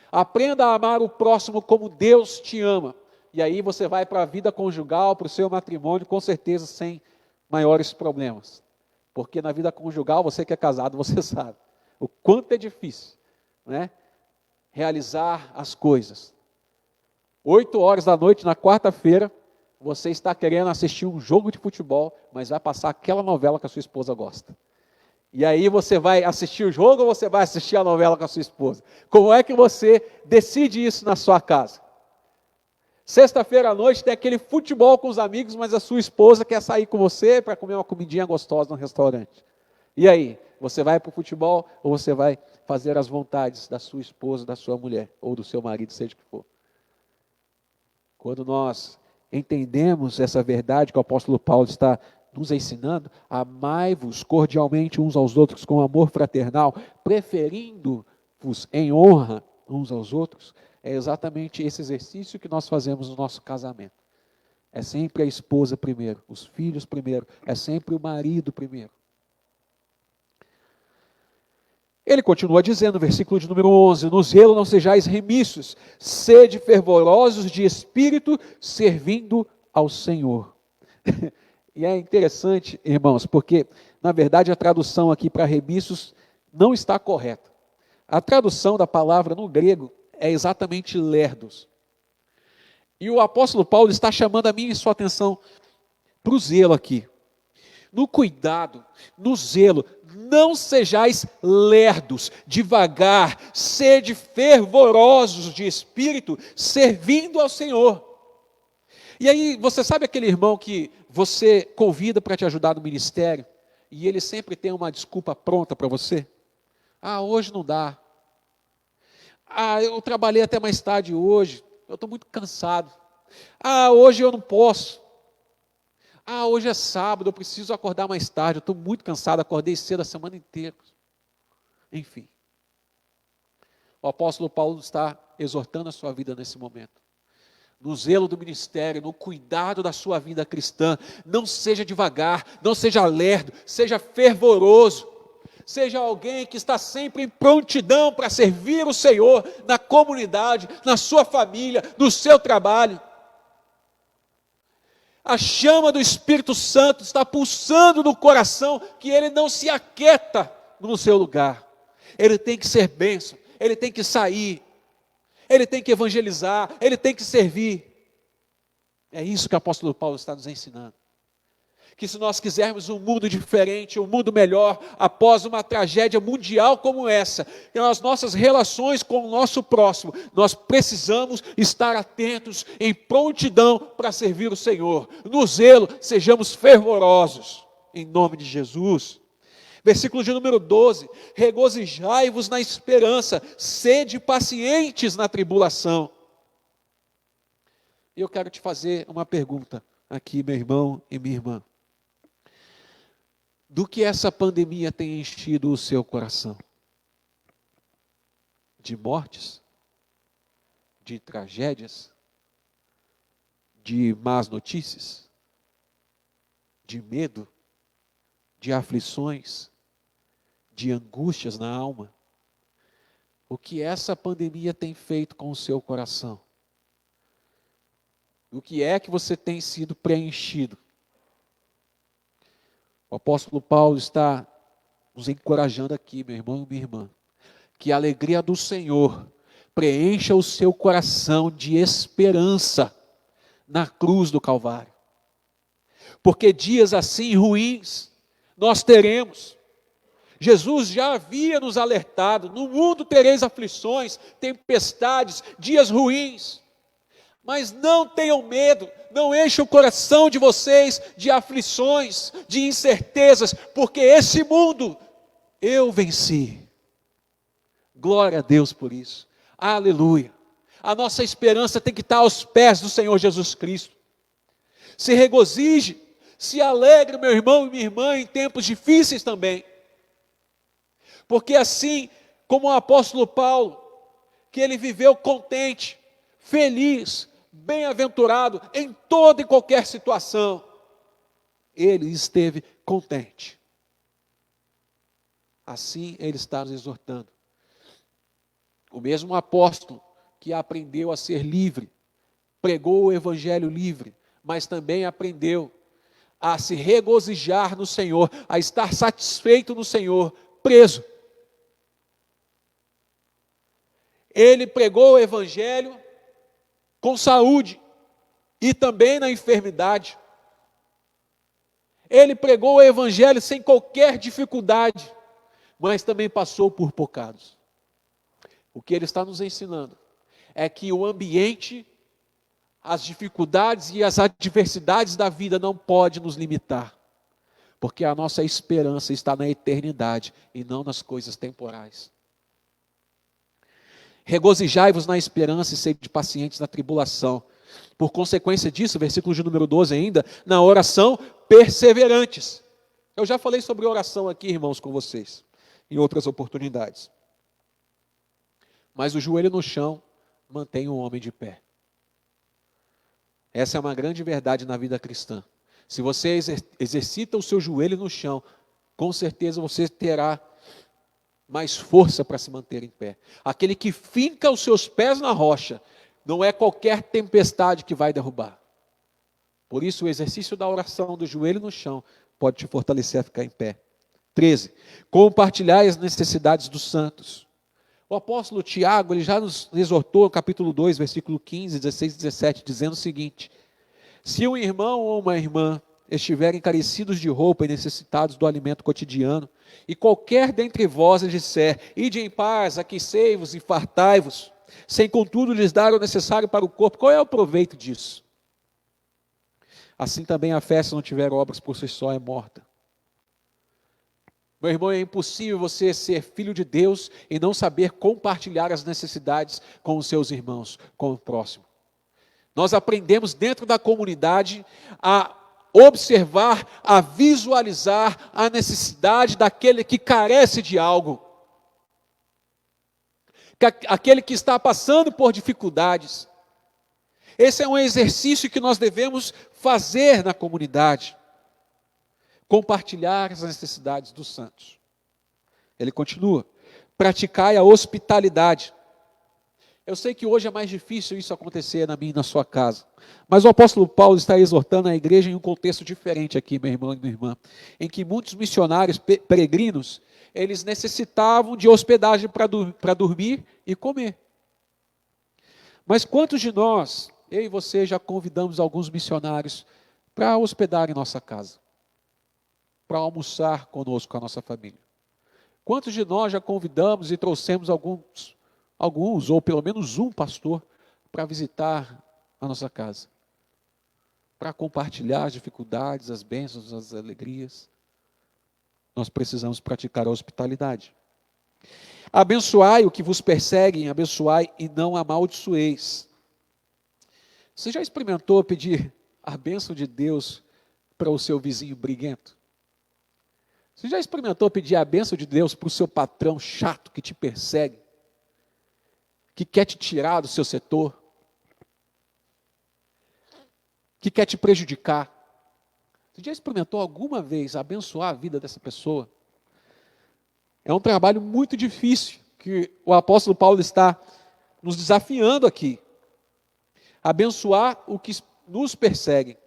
Aprenda a amar o próximo como Deus te ama. E aí você vai para a vida conjugal, para o seu matrimônio, com certeza sem maiores problemas. Porque na vida conjugal, você que é casado, você sabe o quanto é difícil, né, realizar as coisas. 8 horas da noite, na quarta-feira, você está querendo assistir um jogo de futebol, mas vai passar aquela novela que a sua esposa gosta. E aí você vai assistir o jogo ou você vai assistir a novela com a sua esposa? Como é que você decide isso na sua casa? Sexta-feira à noite tem aquele futebol com os amigos, mas a sua esposa quer sair com você para comer uma comidinha gostosa no restaurante. E aí, você vai para o futebol ou você vai fazer as vontades da sua esposa, da sua mulher, ou do seu marido, seja o que for? Quando nós entendemos essa verdade que o apóstolo Paulo está nos ensinando, amai-vos cordialmente uns aos outros com amor fraternal, preferindo-vos em honra uns aos outros, é exatamente esse exercício que nós fazemos no nosso casamento. É sempre a esposa primeiro, os filhos primeiro, é sempre o marido primeiro. Ele continua dizendo, no versículo de número 11, no zelo não sejais remissos, sede fervorosos de espírito, servindo ao Senhor. E é interessante, irmãos, porque, na verdade, a tradução aqui para remissos não está correta. A tradução da palavra no grego é exatamente lerdos. E o apóstolo Paulo está chamando a minha e sua atenção para o zelo aqui. No cuidado, no zelo, não sejais lerdos, devagar, sede fervorosos de espírito, servindo ao Senhor. E aí, você sabe aquele irmão que você convida para te ajudar no ministério, e ele sempre tem uma desculpa pronta para você? Ah, hoje não dá. Ah, eu trabalhei até mais tarde hoje, eu estou muito cansado. Ah, hoje eu não posso. Ah, hoje é sábado, eu preciso acordar mais tarde, eu estou muito cansado, acordei cedo a semana inteira. Enfim. O apóstolo Paulo está exortando a sua vida nesse momento. No zelo do ministério, no cuidado da sua vida cristã, não seja devagar, não seja lerdo, seja fervoroso. Seja alguém que está sempre em prontidão para servir o Senhor na comunidade, na sua família, no seu trabalho. A chama do Espírito Santo está pulsando no coração, que ele não se aquieta no seu lugar. Ele tem que ser bênção, ele tem que sair, ele tem que evangelizar, ele tem que servir. É isso que o apóstolo Paulo está nos ensinando. Que se nós quisermos um mundo diferente, um mundo melhor, após uma tragédia mundial como essa, que nas nossas relações com o nosso próximo, nós precisamos estar atentos, em prontidão para servir o Senhor. No zelo, sejamos fervorosos, em nome de Jesus. Versículo de número 12, regozijai-vos na esperança, sede pacientes na tribulação. E eu quero te fazer uma pergunta aqui, meu irmão e minha irmã. Do que essa pandemia tem enchido o seu coração? De mortes? De tragédias? De más notícias? De medo? De aflições? De angústias na alma? o que essa pandemia tem feito com o seu coração. O que é que você tem sido preenchido? O apóstolo Paulo está nos encorajando aqui, meu irmão e minha irmã, que a alegria do Senhor preencha o seu coração de esperança na cruz do Calvário. Porque dias assim ruins nós teremos. Jesus já havia nos alertado: no mundo tereis aflições, tempestades, dias ruins. Mas não tenham medo, não enchem o coração de vocês de aflições, de incertezas, porque esse mundo eu venci. Glória a Deus por isso. Aleluia. A nossa esperança tem que estar aos pés do Senhor Jesus Cristo. Se regozije, se alegre, meu irmão e minha irmã, em tempos difíceis também. Porque assim como o apóstolo Paulo, que ele viveu contente, feliz, bem-aventurado em toda e qualquer situação, ele esteve contente. Assim ele está nos exortando. O mesmo apóstolo que aprendeu a ser livre, pregou o evangelho livre, mas também aprendeu a se regozijar no Senhor, a estar satisfeito no Senhor, preso. Ele pregou o evangelho com saúde e também na enfermidade. Ele pregou o evangelho sem qualquer dificuldade, mas também passou por bocados. O que ele está nos ensinando é que o ambiente, as dificuldades e as adversidades da vida não pode nos limitar, porque a nossa esperança está na eternidade e não nas coisas temporais. Regozijai-vos na esperança e sede pacientes na tribulação. Por consequência disso, versículo de número 12 ainda, na oração perseverantes. Eu já falei sobre oração aqui, irmãos, com vocês, em outras oportunidades. Mas o joelho no chão mantém o homem de pé. Essa é uma grande verdade na vida cristã. Se você exercita o seu joelho no chão, com certeza você terá mais força para se manter em pé. Aquele que finca os seus pés na rocha, não é qualquer tempestade que vai derrubar. Por isso o exercício da oração do joelho no chão pode te fortalecer a ficar em pé. 13. Compartilhai as necessidades dos santos. O apóstolo Tiago, ele já nos exortou no capítulo 2, versículo 15, 16 e 17, dizendo o seguinte: se um irmão ou uma irmã estiverem carecidos de roupa e necessitados do alimento cotidiano, e qualquer dentre vós lhes disser: ide em paz, aquecei-vos e fartai-vos, sem contudo lhes dar o necessário para o corpo, qual é o proveito disso? Assim também a fé, se não tiver obras por si só, é morta. Meu irmão, é impossível você ser filho de Deus e não saber compartilhar as necessidades com os seus irmãos, com o próximo. Nós aprendemos dentro da comunidade a observar, a visualizar a necessidade daquele que carece de algo, aquele que está passando por dificuldades. Esse é um exercício que nós devemos fazer na comunidade. Compartilhar as necessidades dos santos. Ele continua: praticai a hospitalidade. Eu sei que hoje é mais difícil isso acontecer na minha e na sua casa, mas o apóstolo Paulo está exortando a igreja em um contexto diferente aqui, meu irmão e minha irmã, em que muitos missionários peregrinos, eles necessitavam de hospedagem para dormir e comer. Mas quantos de nós, eu e você, já convidamos alguns missionários para hospedar em nossa casa? Para almoçar conosco, com a nossa família? Quantos de nós já convidamos e trouxemos alguns, ou pelo menos um pastor, para visitar a nossa casa? Para compartilhar as dificuldades, as bênçãos, as alegrias? Nós precisamos praticar a hospitalidade. Abençoai o que vos perseguem, abençoai e não amaldiçoeis. Você já experimentou pedir a bênção de Deus para o seu vizinho briguento? Você já experimentou pedir a bênção de Deus para o seu patrão chato que te persegue, que quer te tirar do seu setor, que quer te prejudicar? Você já experimentou alguma vez abençoar a vida dessa pessoa? É um trabalho muito difícil, que o apóstolo Paulo está nos desafiando aqui. Abençoar o que nos perseguem.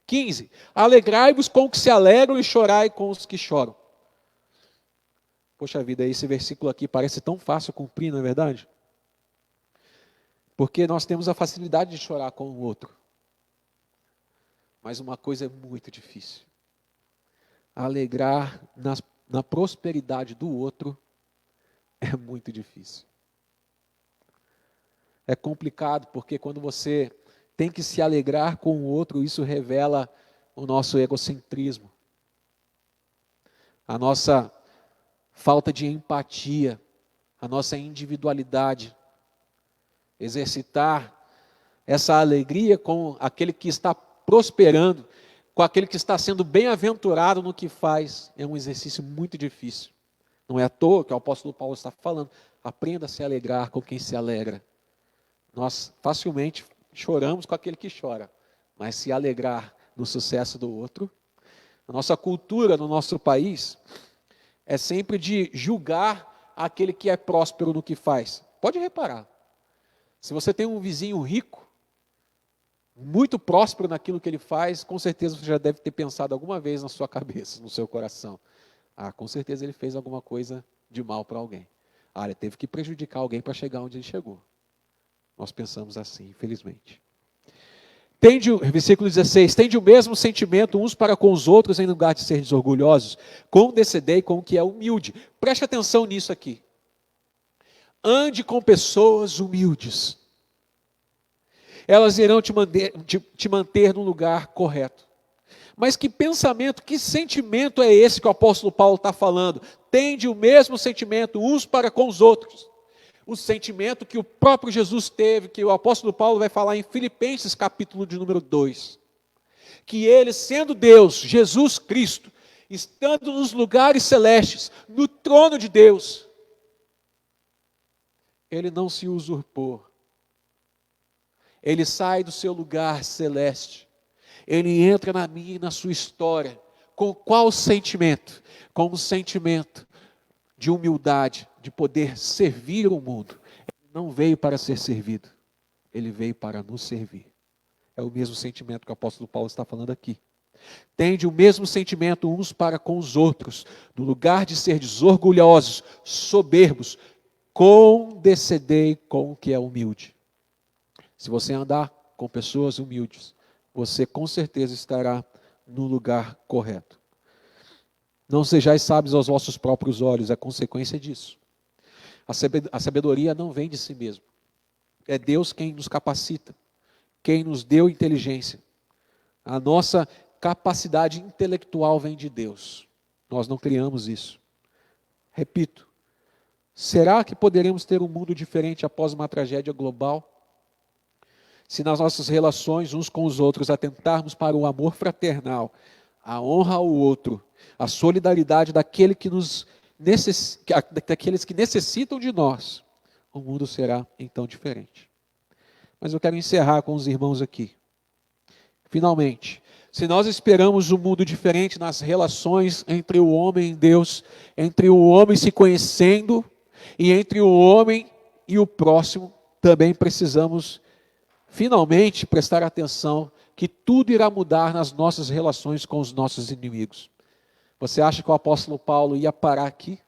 15. Alegrai-vos com os que se alegram e chorai com os que choram. Poxa vida, esse versículo aqui parece tão fácil cumprir, não é verdade? Porque nós temos a facilidade de chorar com o outro. Mas uma coisa é muito difícil. Alegrar na prosperidade do outro é muito difícil. É complicado, porque quando você tem que se alegrar com o outro, isso revela o nosso egocentrismo. A nossa falta de empatia, a nossa individualidade. Exercitar essa alegria com aquele que está prosperando, com aquele que está sendo bem-aventurado no que faz, é um exercício muito difícil. Não é à toa que o apóstolo Paulo está falando, aprenda a se alegrar com quem se alegra. Nós facilmente choramos com aquele que chora, mas se alegrar no sucesso do outro, a nossa cultura no nosso país é sempre de julgar aquele que é próspero no que faz. Pode reparar, se você tem um vizinho rico, muito próspero naquilo que ele faz, com certeza você já deve ter pensado alguma vez na sua cabeça, no seu coração. Com certeza ele fez alguma coisa de mal para alguém. Ele teve que prejudicar alguém para chegar onde ele chegou. Nós pensamos assim, infelizmente. Versículo 16, tende o mesmo sentimento uns para com os outros, em lugar de ser orgulhosos, condescendei com o que é humilde. Preste atenção nisso aqui. Ande com pessoas humildes. Elas irão te manter no lugar correto. Mas que pensamento, que sentimento é esse que o apóstolo Paulo está falando? Tende o mesmo sentimento uns para com os outros. O sentimento que o próprio Jesus teve, que o apóstolo Paulo vai falar em Filipenses capítulo de número 2. Que ele, sendo Deus, Jesus Cristo, estando nos lugares celestes, no trono de Deus, ele não se usurpou. Ele sai do seu lugar celeste. Ele entra na minha e na sua história. Com qual sentimento? Com um sentimento de humildade, de poder servir o mundo. Ele não veio para ser servido. Ele veio para nos servir. É o mesmo sentimento que o apóstolo Paulo está falando aqui. Tende o mesmo sentimento uns para com os outros. No lugar de ser desorgulhosos, soberbos, condescendei com o que é humilde. Se você andar com pessoas humildes, você com certeza estará no lugar correto. Não sejais sábios aos vossos próprios olhos, é consequência disso. A sabedoria não vem de si mesmo. É Deus quem nos capacita, quem nos deu inteligência. A nossa capacidade intelectual vem de Deus. Nós não criamos isso. Repito, será que poderemos ter um mundo diferente após uma tragédia global? Se nas nossas relações uns com os outros atentarmos para o amor fraternal, a honra ao outro, a solidariedade daqueles que necessitam de nós, o mundo será então diferente. Mas eu quero encerrar com os irmãos aqui. Finalmente, se nós esperamos um mundo diferente nas relações entre o homem e Deus, entre o homem se conhecendo e entre o homem e o próximo, também precisamos finalmente prestar atenção que tudo irá mudar nas nossas relações com os nossos inimigos. Você acha que o apóstolo Paulo ia parar aqui?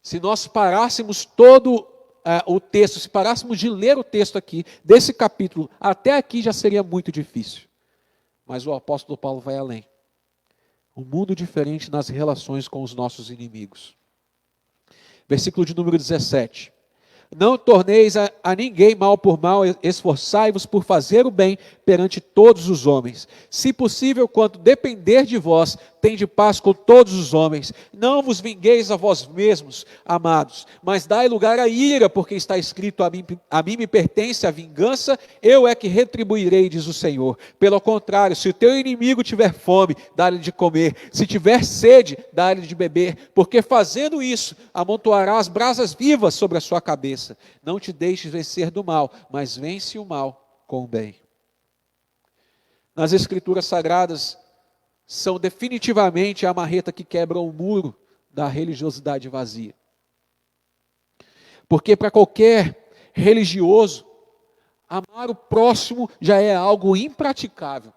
Se nós parássemos todo o texto, se parássemos de ler o texto aqui, desse capítulo, até aqui já seria muito difícil. Mas o apóstolo Paulo vai além. Um mundo diferente nas relações com os nossos inimigos. Versículo de número 17. Não torneis a ninguém mal por mal, esforçai-vos por fazer o bem perante todos os homens. Se possível, quanto depender de vós, tende paz com todos os homens. Não vos vingueis a vós mesmos, amados, mas dai lugar à ira, porque está escrito, a mim me pertence a vingança, eu é que retribuirei, diz o Senhor. Pelo contrário, se o teu inimigo tiver fome, dá-lhe de comer. Se tiver sede, dá-lhe de beber, porque fazendo isso, amontoarás brasas vivas sobre a sua cabeça. Não te deixes vencer do mal, mas vence o mal com o bem. Nas Escrituras Sagradas, são definitivamente a marreta que quebra o muro da religiosidade vazia. Porque para qualquer religioso, amar o próximo já é algo impraticável.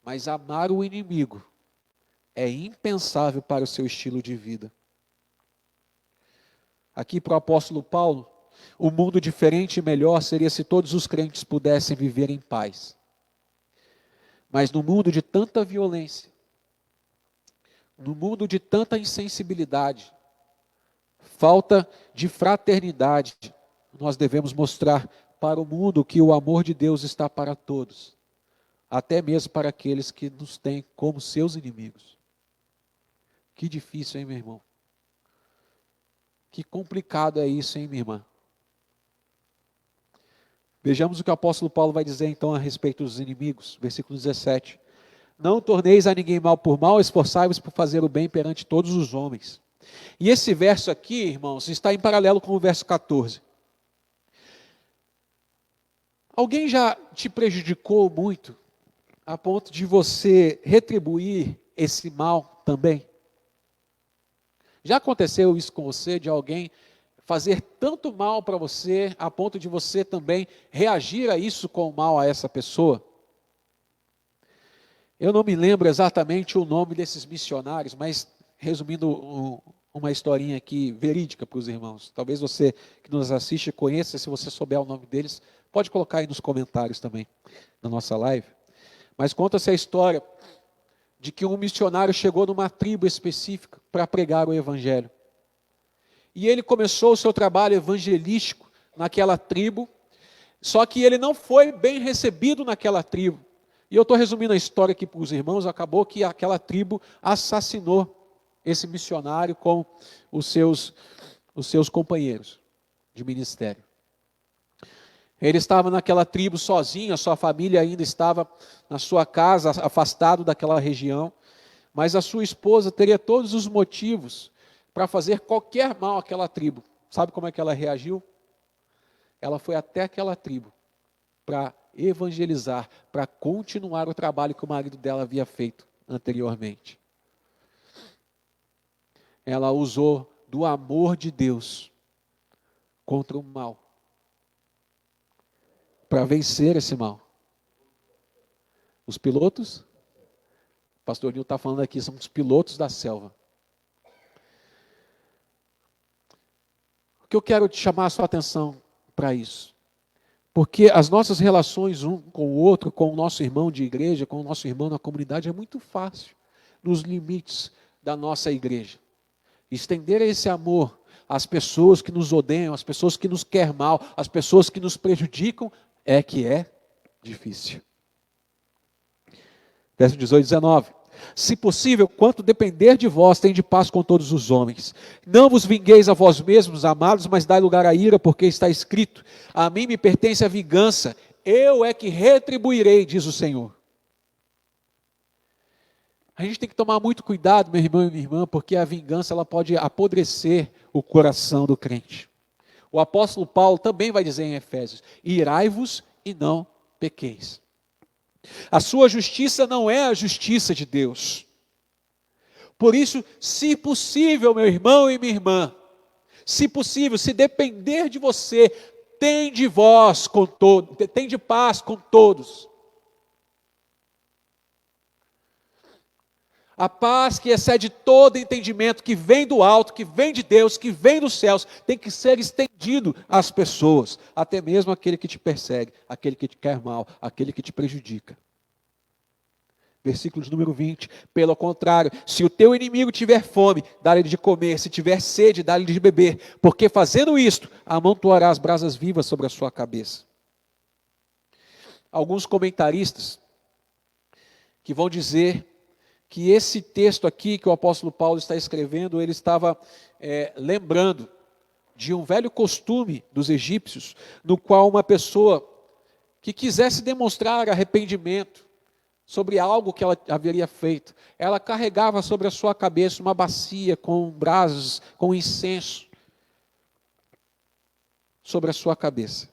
Mas amar o inimigo é impensável para o seu estilo de vida. Aqui para o apóstolo Paulo, o mundo diferente e melhor seria se todos os crentes pudessem viver em paz. Mas no mundo de tanta violência, no mundo de tanta insensibilidade, falta de fraternidade, nós devemos mostrar para o mundo que o amor de Deus está para todos, até mesmo para aqueles que nos têm como seus inimigos. Que difícil, hein, meu irmão? Que complicado é isso, hein, minha irmã? Vejamos o que o apóstolo Paulo vai dizer então a respeito dos inimigos, versículo 17. Não torneis a ninguém mal por mal, esforçai-vos por fazer o bem perante todos os homens. E esse verso aqui, irmãos, está em paralelo com o verso 14. Alguém já te prejudicou muito a ponto de você retribuir esse mal também? Já aconteceu isso com você, de alguém fazer tanto mal para você, a ponto de você também reagir a isso com mal a essa pessoa? Eu não me lembro exatamente o nome desses missionários, mas resumindo uma historinha aqui verídica para os irmãos. Talvez você que nos assiste conheça, se você souber o nome deles, pode colocar aí nos comentários também, na nossa live. Mas conta-se a história de que um missionário chegou numa tribo específica para pregar o evangelho. E ele começou o seu trabalho evangelístico naquela tribo, só que ele não foi bem recebido naquela tribo. E eu estou resumindo a história aqui para os irmãos, acabou que aquela tribo assassinou esse missionário com os seus companheiros de ministério. Ele estava naquela tribo sozinho, a sua família ainda estava na sua casa, afastado daquela região, mas a sua esposa teria todos os motivos para fazer qualquer mal àquela tribo. Sabe como é que ela reagiu? Ela foi até aquela tribo para evangelizar, para continuar o trabalho que o marido dela havia feito anteriormente. Ela usou do amor de Deus contra o mal, para vencer esse mal. Os pilotos, o pastor Nil está falando aqui, são os pilotos da selva. O que eu quero te chamar a sua atenção para isso? Porque as nossas relações um com o outro, com o nosso irmão de igreja, com o nosso irmão na comunidade, é muito fácil, nos limites da nossa igreja. Estender esse amor às pessoas que nos odeiam, às pessoas que nos querem mal, às pessoas que nos prejudicam, é que é difícil. Verso 18 e 19. Se possível, quanto depender de vós, tende paz com todos os homens. Não vos vingueis a vós mesmos, amados, mas dai lugar à ira, porque está escrito: a mim me pertence a vingança, eu é que retribuirei, diz o Senhor. A gente tem que tomar muito cuidado, meu irmão e minha irmã, porque a vingança ela pode apodrecer o coração do crente. O apóstolo Paulo também vai dizer em Efésios: irai-vos e não pequeis. A sua justiça não é a justiça de Deus. Por isso, se possível, meu irmão e minha irmã, se possível, se depender de você, tende paz com todos. A paz que excede todo entendimento, que vem do alto, que vem de Deus, que vem dos céus, tem que ser estendido às pessoas, até mesmo aquele que te persegue, aquele que te quer mal, aquele que te prejudica. Versículo número 20, pelo contrário, se o teu inimigo tiver fome, dá-lhe de comer, se tiver sede, dá-lhe de beber, porque fazendo isto, amontoarás brasas vivas sobre a sua cabeça. Alguns comentaristas que vão dizer que esse texto aqui que o apóstolo Paulo está escrevendo, ele estava lembrando de um velho costume dos egípcios, no qual uma pessoa que quisesse demonstrar arrependimento sobre algo que ela haveria feito, ela carregava sobre a sua cabeça uma bacia com brasas, com incenso, sobre a sua cabeça.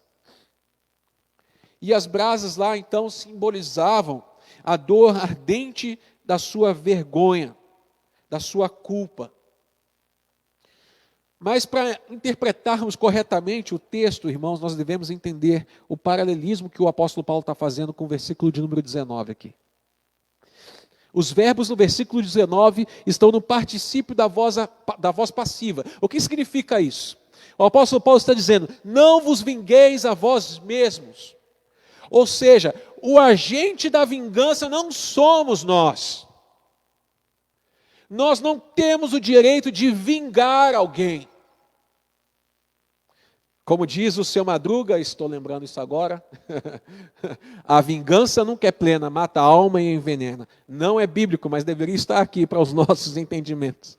E as brasas lá então simbolizavam a dor ardente da sua vergonha, da sua culpa. Mas para interpretarmos corretamente o texto, irmãos, nós devemos entender o paralelismo que o apóstolo Paulo está fazendo com o versículo de número 19 aqui. Os verbos no versículo 19 estão no particípio da voz passiva. O que significa isso? O apóstolo Paulo está dizendo: não vos vingueis a vós mesmos. Ou seja, o agente da vingança não somos nós. Nós não temos o direito de vingar alguém. Como diz o seu Madruga, estou lembrando isso agora, a vingança nunca é plena, mata a alma e envenena. Não é bíblico, mas deveria estar aqui para os nossos entendimentos.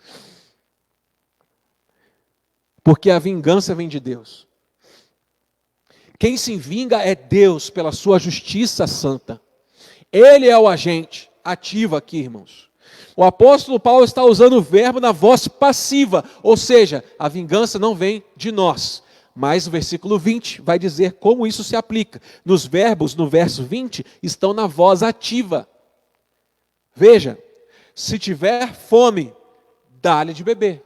Porque a vingança vem de Deus. Quem se vinga é Deus pela sua justiça santa. Ele é o agente ativo aqui, irmãos. O apóstolo Paulo está usando o verbo na voz passiva, ou seja, a vingança não vem de nós. Mas o versículo 20 vai dizer como isso se aplica. Nos verbos, no verso 20, estão na voz ativa. Veja, se tiver fome, dá-lhe de beber.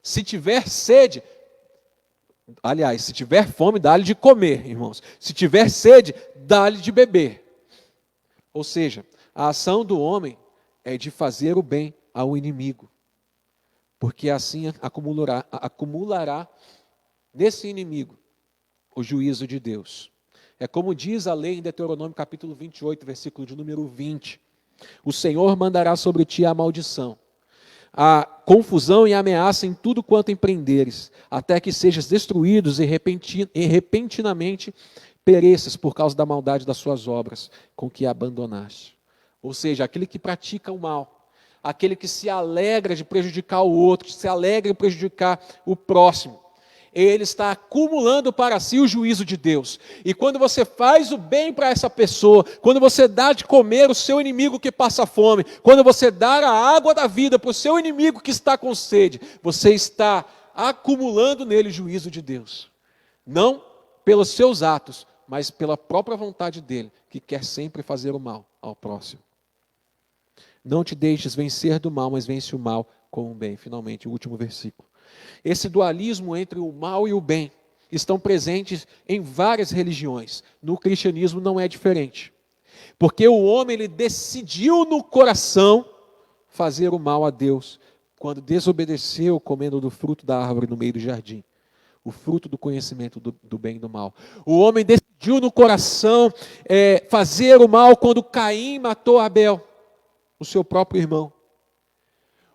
Se tiver sede, aliás, se tiver fome, dá-lhe de comer, irmãos. Se tiver sede, dá-lhe de beber. Ou seja, a ação do homem é de fazer o bem ao inimigo, porque assim acumulará nesse inimigo o juízo de Deus. É como diz a lei em Deuteronômio capítulo 28, versículo de número 20. O Senhor mandará sobre ti a maldição, a confusão e a ameaça em tudo quanto empreenderes, até que sejas destruídos e repentinamente pereças por causa da maldade das suas obras com que abandonaste. Ou seja, aquele que pratica o mal, aquele que se alegra de prejudicar o outro, que se alegra de prejudicar o próximo, ele está acumulando para si o juízo de Deus. E quando você faz o bem para essa pessoa, quando você dá de comer o seu inimigo que passa fome, quando você dá a água da vida para o seu inimigo que está com sede, você está acumulando nele o juízo de Deus. Não pelos seus atos, mas pela própria vontade dele, que quer sempre fazer o mal ao próximo. Não te deixes vencer do mal, mas vence o mal com o bem. Finalmente, o último versículo. Esse dualismo entre o mal e o bem estão presentes em várias religiões. No cristianismo não é diferente. Porque o homem ele decidiu no coração fazer o mal a Deus quando desobedeceu comendo do fruto da árvore no meio do jardim. O fruto do conhecimento do bem e do mal. O homem decidiu no coração fazer o mal quando Caim matou Abel, o seu próprio irmão.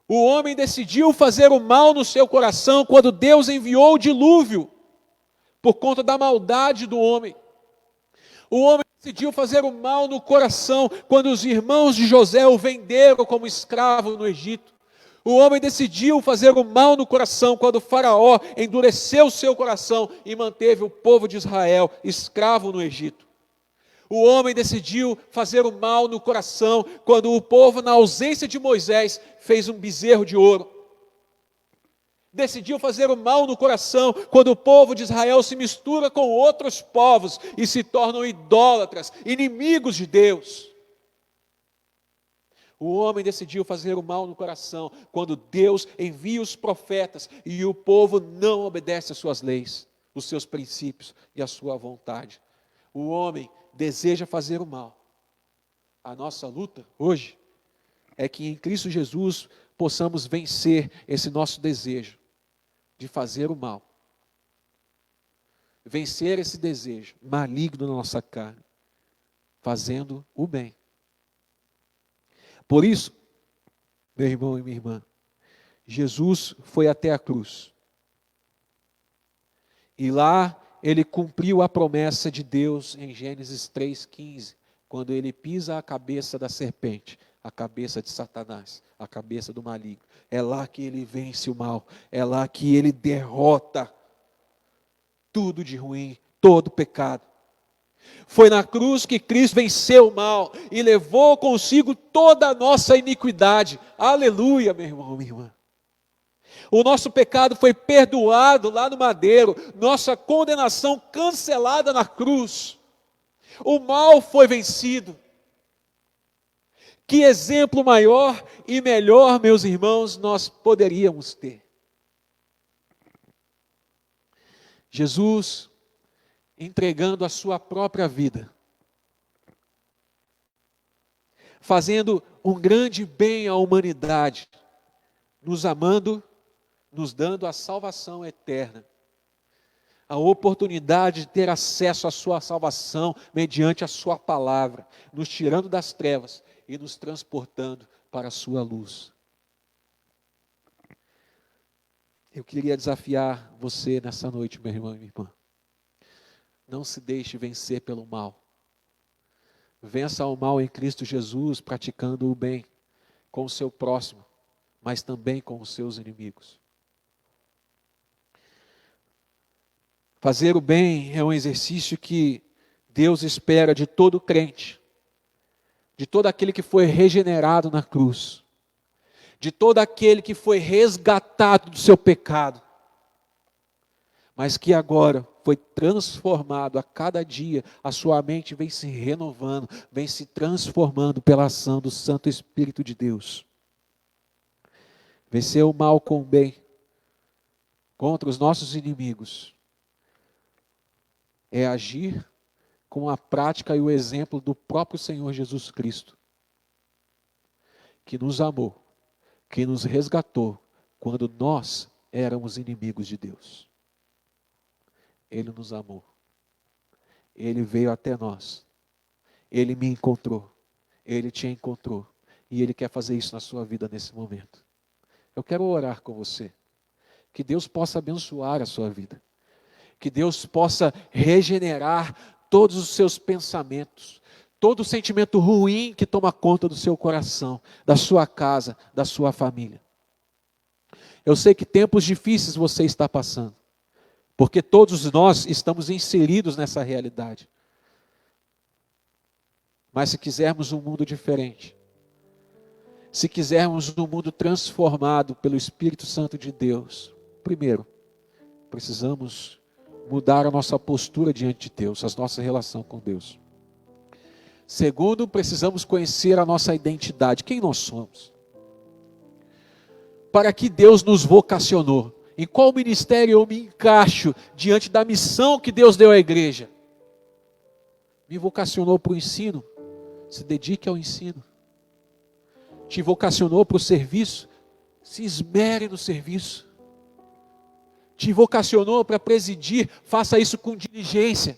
O homem decidiu fazer o mal no seu coração quando Deus enviou o dilúvio, por conta da maldade do homem. O homem decidiu fazer o mal no coração quando os irmãos de José o venderam como escravo no Egito. O homem decidiu fazer o mal no coração quando o Faraó endureceu o seu coração e manteve o povo de Israel escravo no Egito. O homem decidiu fazer o mal no coração quando o povo, na ausência de Moisés, fez um bezerro de ouro. Decidiu fazer o mal no coração quando o povo de Israel se mistura com outros povos e se tornam idólatras, inimigos de Deus. O homem decidiu fazer o mal no coração quando Deus envia os profetas e o povo não obedece às suas leis, os seus princípios e a sua vontade. O homem deseja fazer o mal. A nossa luta hoje é que em Cristo Jesus possamos vencer esse nosso desejo de fazer o mal. Vencer esse desejo maligno na nossa carne, fazendo o bem. Por isso, meu irmão e minha irmã, Jesus foi até a cruz. E lá ele cumpriu a promessa de Deus em Gênesis 3,15, quando ele pisa a cabeça da serpente, a cabeça de Satanás, a cabeça do maligno. É lá que ele vence o mal, é lá que ele derrota tudo de ruim, todo pecado. Foi na cruz que Cristo venceu o mal e levou consigo toda a nossa iniquidade. Aleluia, meu irmão, minha irmã. O nosso pecado foi perdoado lá no madeiro, nossa condenação cancelada na cruz. O mal foi vencido. Que exemplo maior e melhor, meus irmãos, nós poderíamos ter. Jesus entregando a sua própria vida, fazendo um grande bem à humanidade, nos amando, nos dando a salvação eterna, a oportunidade de ter acesso à sua salvação mediante a sua palavra, nos tirando das trevas e nos transportando para a sua luz. Eu queria desafiar você nessa noite, meu irmão e minha irmã. Não se deixe vencer pelo mal. Vença o mal em Cristo Jesus, praticando o bem com o seu próximo, mas também com os seus inimigos. Fazer o bem é um exercício que Deus espera de todo crente, de todo aquele que foi regenerado na cruz, de todo aquele que foi resgatado do seu pecado, mas que agora foi transformado a cada dia, a sua mente vem se renovando, vem se transformando pela ação do Santo Espírito de Deus. Vencer o mal com o bem, contra os nossos inimigos, é agir com a prática e o exemplo do próprio Senhor Jesus Cristo, que nos amou, que nos resgatou, quando nós éramos inimigos de Deus. Ele nos amou. Ele veio até nós. Ele me encontrou. Ele te encontrou. E Ele quer fazer isso na sua vida nesse momento. Eu quero orar com você. Que Deus possa abençoar a sua vida. Que Deus possa regenerar todos os seus pensamentos. Todo o sentimento ruim que toma conta do seu coração, da sua casa, da sua família. Eu sei que tempos difíceis você está passando. Porque todos nós estamos inseridos nessa realidade. Mas se quisermos um mundo diferente, se quisermos um mundo transformado pelo Espírito Santo de Deus, primeiro, precisamos mudar a nossa postura diante de Deus, a nossa relação com Deus. Segundo, precisamos conhecer a nossa identidade, quem nós somos. Para que Deus nos vocacionou. Em qual ministério eu me encaixo diante da missão que Deus deu à igreja? Me vocacionou para o ensino? Se dedique ao ensino. Te vocacionou para o serviço? Se esmere no serviço. Te vocacionou para presidir? Faça isso com diligência.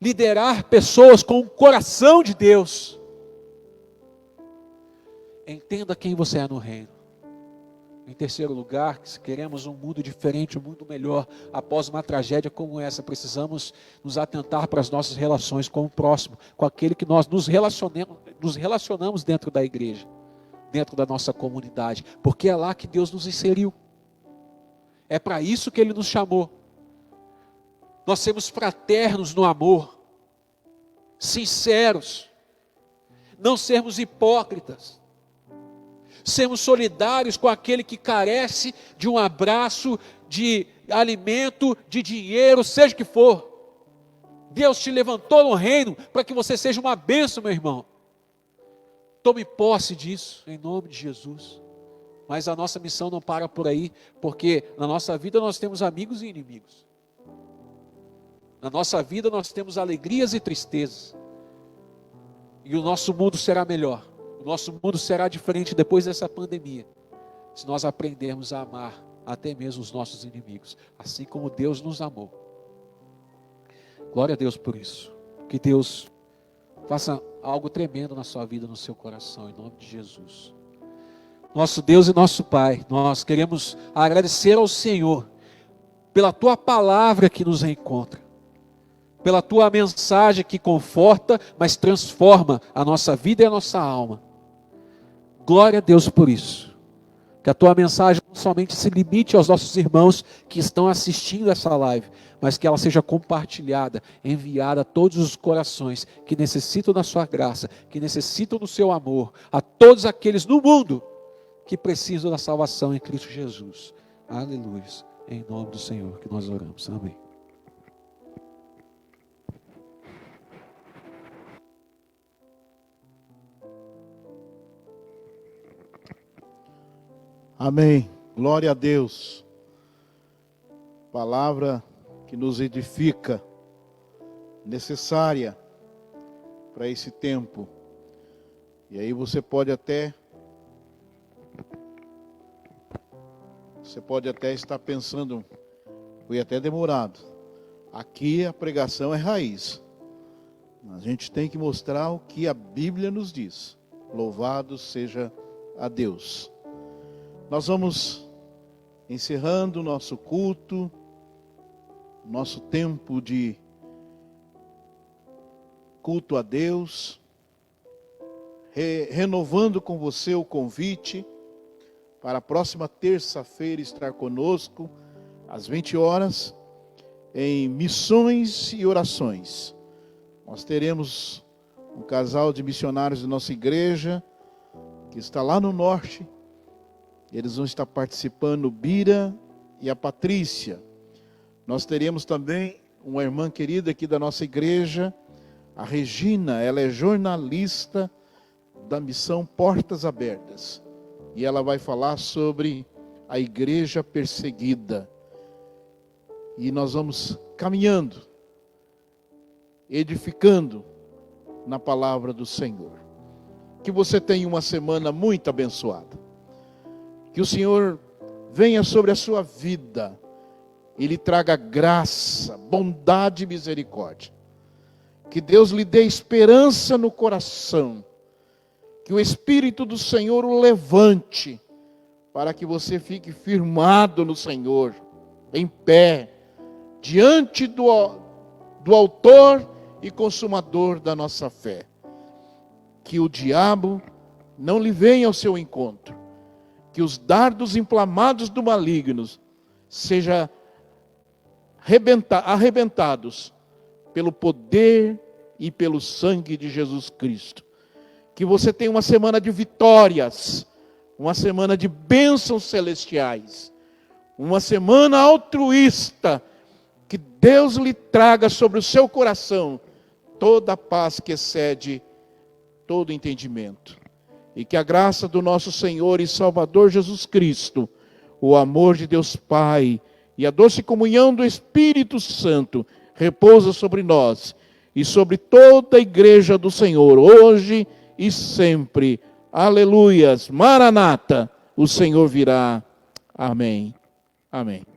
Liderar pessoas com o coração de Deus. Entenda quem você é no reino. Em terceiro lugar, se queremos um mundo diferente, um mundo melhor, após uma tragédia como essa, precisamos nos atentar para as nossas relações com o próximo, com aquele que nós nos relacionamos dentro da igreja, dentro da nossa comunidade, porque é lá que Deus nos inseriu. É para isso que Ele nos chamou. Nós sermos fraternos no amor, sinceros, não sermos hipócritas, sermos solidários com aquele que carece de um abraço, de alimento, de dinheiro, seja o que for. Deus te levantou no reino para que você seja uma bênção, meu irmão. Tome posse disso, em nome de Jesus. Mas a nossa missão não para por aí, porque na nossa vida nós temos amigos e inimigos. Na nossa vida nós temos alegrias e tristezas. E o nosso mundo será melhor. O nosso mundo será diferente depois dessa pandemia, se nós aprendermos a amar até mesmo os nossos inimigos, assim como Deus nos amou. Glória a Deus por isso. Que Deus faça algo tremendo na sua vida, no seu coração, em nome de Jesus. Nosso Deus e nosso Pai, nós queremos agradecer ao Senhor pela Tua palavra que nos reencontra, pela Tua mensagem que conforta, mas transforma a nossa vida e a nossa alma. Glória a Deus por isso. Que a Tua mensagem não somente se limite aos nossos irmãos que estão assistindo essa live, mas que ela seja compartilhada, enviada a todos os corações que necessitam da Sua graça, que necessitam do Seu amor, a todos aqueles no mundo que precisam da salvação em Cristo Jesus. Aleluia. Em nome do Senhor que nós oramos. Amém. Amém. Glória a Deus. Palavra que nos edifica, necessária para esse tempo. E aí você pode até estar pensando, foi até demorado. Aqui a pregação é raiz. A gente tem que mostrar o que a Bíblia nos diz. Louvado seja a Deus. Nós vamos encerrando o nosso culto, nosso tempo de culto a Deus, renovando com você o convite para a próxima terça-feira estar conosco, às 20 horas, em missões e orações. Nós teremos um casal de missionários da nossa igreja, que está lá no norte. Eles vão estar participando, o Bira e a Patrícia. Nós teremos também uma irmã querida aqui da nossa igreja, a Regina. Ela é jornalista da missão Portas Abertas. E ela vai falar sobre a igreja perseguida. E nós vamos caminhando, edificando na palavra do Senhor. Que você tenha uma semana muito abençoada. Que o Senhor venha sobre a sua vida e lhe traga graça, bondade e misericórdia. Que Deus lhe dê esperança no coração. Que o Espírito do Senhor o levante para que você fique firmado no Senhor, em pé, diante do autor e consumador da nossa fé. Que o diabo não lhe venha ao seu encontro. Que os dardos inflamados do maligno sejam arrebentados pelo poder e pelo sangue de Jesus Cristo. Que você tenha uma semana de vitórias, uma semana de bênçãos celestiais, uma semana altruísta. Que Deus lhe traga sobre o seu coração toda a paz que excede todo entendimento. E que a graça do nosso Senhor e Salvador Jesus Cristo, o amor de Deus Pai e a doce comunhão do Espírito Santo repousa sobre nós e sobre toda a igreja do Senhor, hoje e sempre. Aleluias, Maranata, o Senhor virá. Amém. Amém.